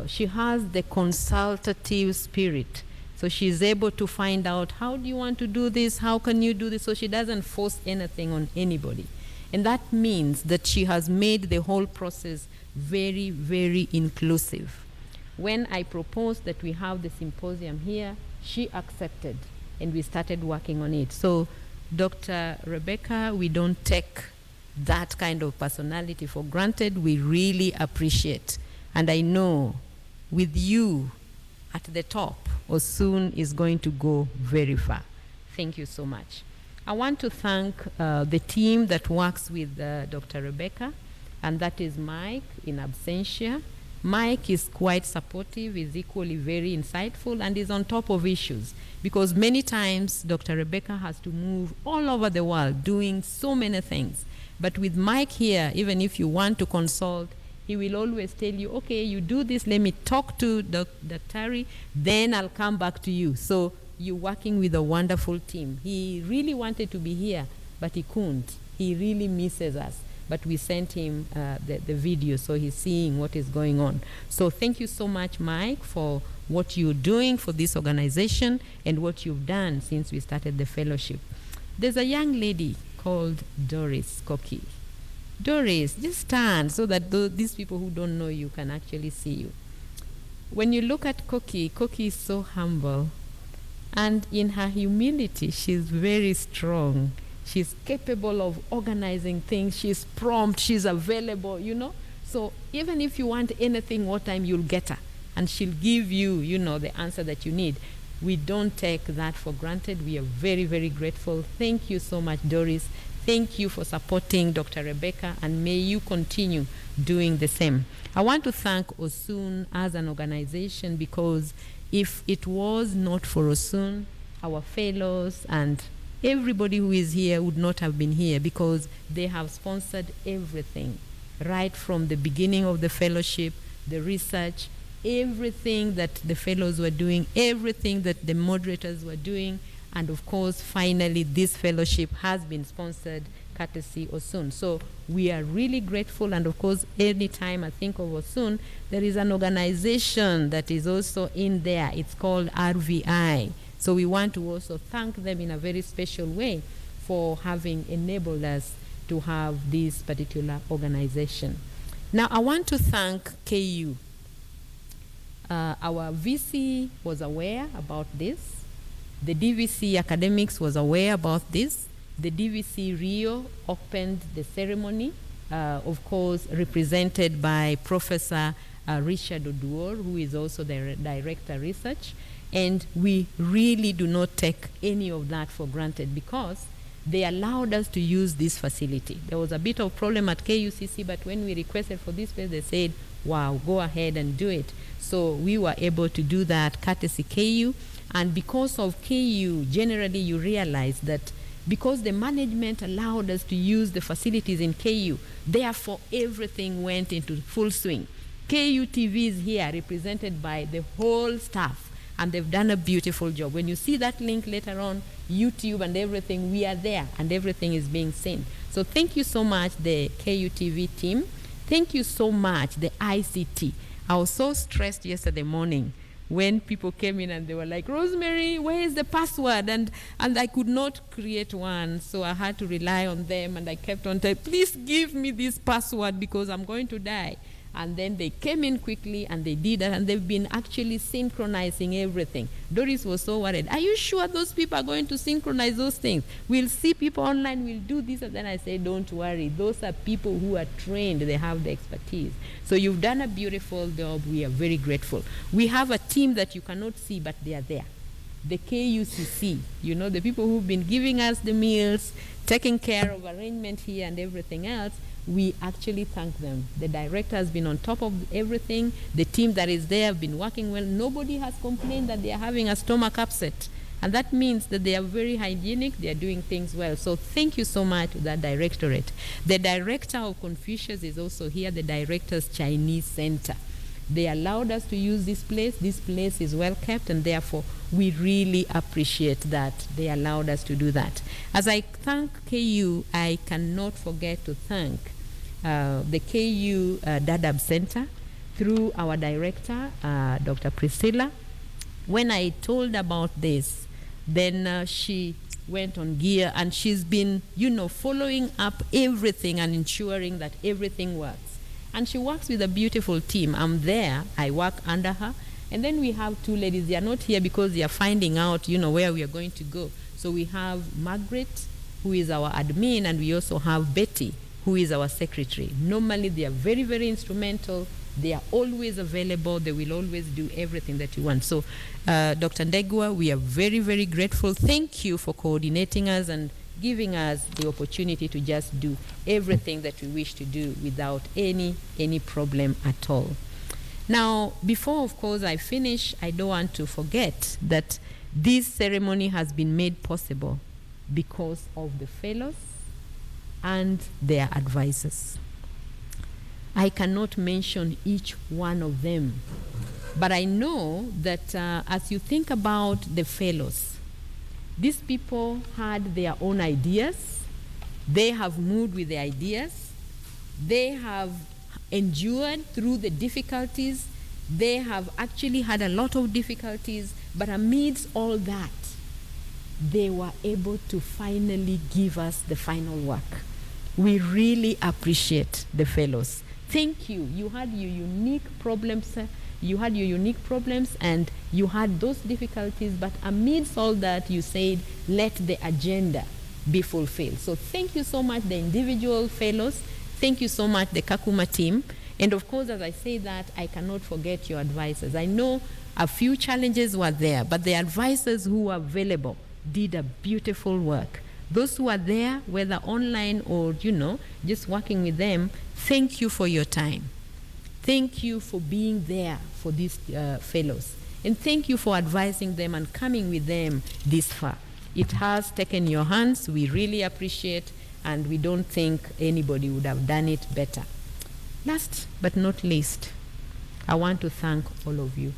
she has the consultative spirit. So she's able to find out, how do you want to do this? How can you do this? So she doesn't force anything on anybody. And that means that she has made the whole process very, very inclusive. When I proposed that we have the symposium here, she accepted, and we started working on it. So Dr. Rebecca, we don't take that kind of personality for granted. We really appreciate. And I know with you at the top, Osun is going to go very far. Thank you so much. I want to thank the team that works with Dr. Rebecca, and that is Mike in absentia. Mike is quite supportive, is equally very insightful, and is on top of issues, because many times Dr. Rebecca has to move all over the world doing so many things. But with Mike here, even if you want to consult, he will always tell you, okay, you do this, let me talk to Dr. Tari, then I'll come back to you. So you're working with a wonderful team. He really wanted to be here, but he couldn't. He really misses us. But we sent him the video, so he's seeing what is going on. So thank you so much, Mike, for what you're doing for this organization and what you've done since we started the fellowship. There's a young lady called Doris Koki. Doris, just stand so that these people who don't know you can actually see you. When you look at Koki, Koki is so humble. And in her humility, she's very strong. She's capable of organizing things. She's prompt. She's available, you know. So even if you want anything, what time, you'll get her. And she'll give you, you know, the answer that you need. We don't take that for granted. We are very, very grateful. Thank you so much, Doris. Thank you for supporting Dr. Rebecca, and may you continue doing the same. I want to thank Osun as an organization, because if it was not for Osun, our fellows and everybody who is here would not have been here, because they have sponsored everything, right from the beginning of the fellowship, the research, everything that the fellows were doing, everything that the moderators were doing, and of course, finally, this fellowship has been sponsored courtesy Osun. So we are really grateful, and of course, anytime I think of Osun, there is an organization that is also in there. It's called RVI. So we want to also thank them in a very special way for having enabled us to have this particular organization. Now, I want to thank KU. Our VC was aware about this. The DVC academics was aware about this. The DVC Rio opened the ceremony, of course, represented by Professor Richard Oduor, who is also the Director Research. And we really do not take any of that for granted, because they allowed us to use this facility. There was a bit of problem at KUCC, but when we requested for this place, they said, wow, go ahead and do it. So we were able to do that courtesy KU. And because of KU, generally you realize that because the management allowed us to use the facilities in KU, therefore everything went into full swing. KU TV is here, represented by the whole staff, and they've done a beautiful job. When you see that link later on, YouTube and everything, we are there, and everything is being seen. So thank you so much, the KU TV team. Thank you so much, the ICT. I was so stressed yesterday morning when people came in and they were like, Rosemary, where is the password? And I could not create one, so I had to rely on them, and I kept on telling, please give me this password because I'm going to die. And then they came in quickly and they did that, and they've been actually synchronizing everything. Doris was so worried. Are you sure those people are going to synchronize those things? We'll see people online, we'll do this. And then I said, don't worry. Those are people who are trained. They have the expertise. So you've done a beautiful job. We are very grateful. We have a team that you cannot see, but they are there. the KUCC, you know, the people who've been giving us the meals, taking care of arrangement here and everything else, we actually thank them. The director has been on top of everything. The team that is there have been working well. Nobody has complained that they are having a stomach upset. And that means that they are very hygienic, they are doing things well. So thank you so much to that directorate. The director of Confucius is also here, the director's Chinese Center. They allowed us to use this place. This place is well kept, and therefore we really appreciate that they allowed us to do that. As I thank KU, I cannot forget to thank the KU Dadab Center through our director, Dr. Priscilla. When I told about this, then she went on gear, and she's been, you know, following up everything and ensuring that everything works. And she works with a beautiful team. I'm there, I work under her. And then we have two ladies. They are not here because they are finding out, you know, where we are going to go. So we have Margaret, who is our admin, and we also have Betty, who is our secretary. Normally, they are very, very instrumental. They are always available. They will always do everything that you want. So, Dr. Ndegwa, we are very, very grateful. Thank you for coordinating us and giving us the opportunity to just do everything that we wish to do without any problem at all. Now, before, of course, I finish, I don't want to forget that this ceremony has been made possible because of the fellows and their advisors. I cannot mention each one of them, but I know that as you think about the fellows, these people had their own ideas. They have moved with the ideas. They have endured through the difficulties. They have actually had a lot of difficulties, but amidst all that, they were able to finally give us the final work. We really appreciate the fellows. Thank you. You had your unique problems. You had your unique problems and you had those difficulties, but amidst all that, you said, let the agenda be fulfilled. So thank you so much, the individual fellows. Thank you so much, the Kakuma team. And of course, as I say that, I cannot forget your advisors. I know a few challenges were there, but the advisors who were available did a beautiful work. Those who are there, whether online or, you know, just working with them, thank you for your time. Thank you for being there for these fellows. And thank you for advising them and coming with them this far. It has taken your hands. We really appreciate, and we don't think anybody would have done it better. Last but not least, I want to thank all of you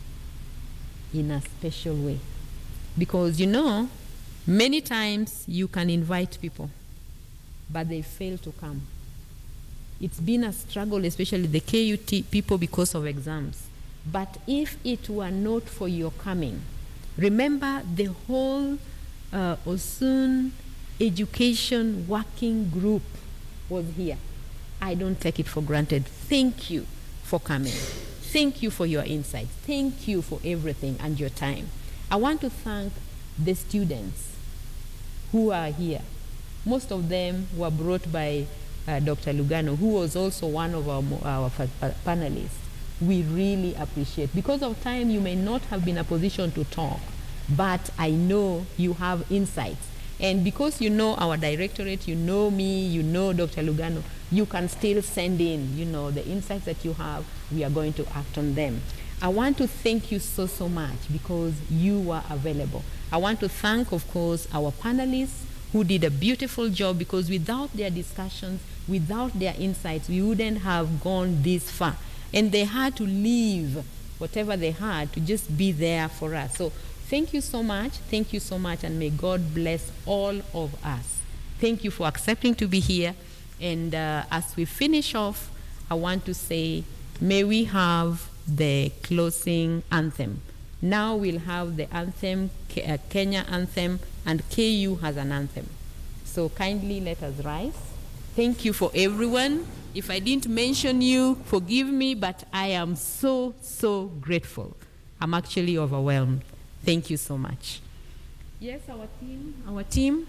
in a special way. Because, you know, many times you can invite people, but they fail to come. It's been a struggle, especially the KUT people, because of exams. But if it were not for your coming, remember the whole Osun education working group was here. I don't take it for granted. Thank you for coming. Thank you for your insights. Thank you for everything and your time. I want to thank the students who are here. Most of them were brought by Dr. Lugano, who was also one of our panelists. We really appreciate. Because of time, you may not have been in a position to talk, but I know you have insights. And because you know our directorate, you know me, you know Dr. Lugano, you can still send in, you know, the insights that you have. We are going to act on them. I want to thank you so, so much because you were available. I want to thank, of course, our panelists who did a beautiful job, because without their discussions, without their insights, we wouldn't have gone this far. And they had to leave whatever they had to just be there for us. So thank you so much, and may God bless all of us. Thank you for accepting to be here. And as we finish off, I want to say, may we have the closing anthem. Now we'll have the anthem, Kenya anthem, and KU has an anthem. So kindly let us rise. Thank you for everyone. If I didn't mention you, forgive me, but I am so, so grateful. I'm actually overwhelmed. Thank you so much. Yes, our team.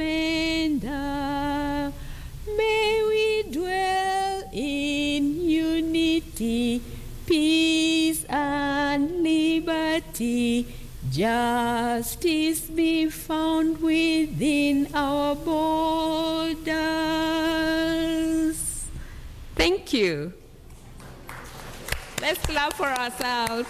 defender. May we dwell in unity, peace and liberty. Justice be found within our borders. Thank you. Let's clap for ourselves.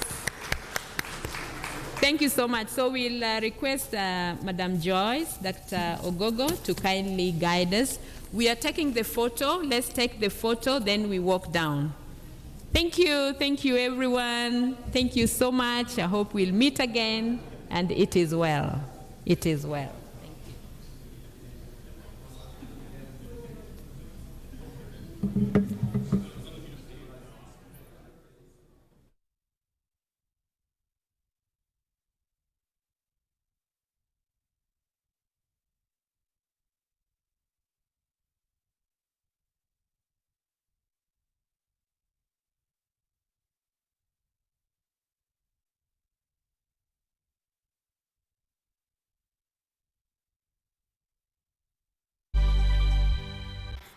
Thank you so much. So we'll request Madam Joyce, Dr. Ogogo, to kindly guide us. We are taking the photo. Let's take the photo, then we walk down. Thank you everyone. Thank you so much. I hope we'll meet again, and it is well. It is well. Thank you.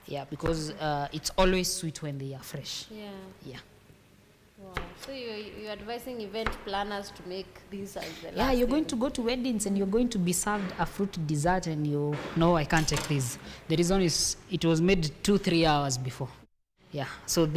Yeah, because it's always sweet when they are fresh. Yeah. Yeah. Wow. So you're advising event planners to make these as the last Yeah, you're going thing. to go to weddings and you're going to be served a fruit dessert and you, no, I can't take this. The reason is it was made 2-3 hours before. Yeah, so the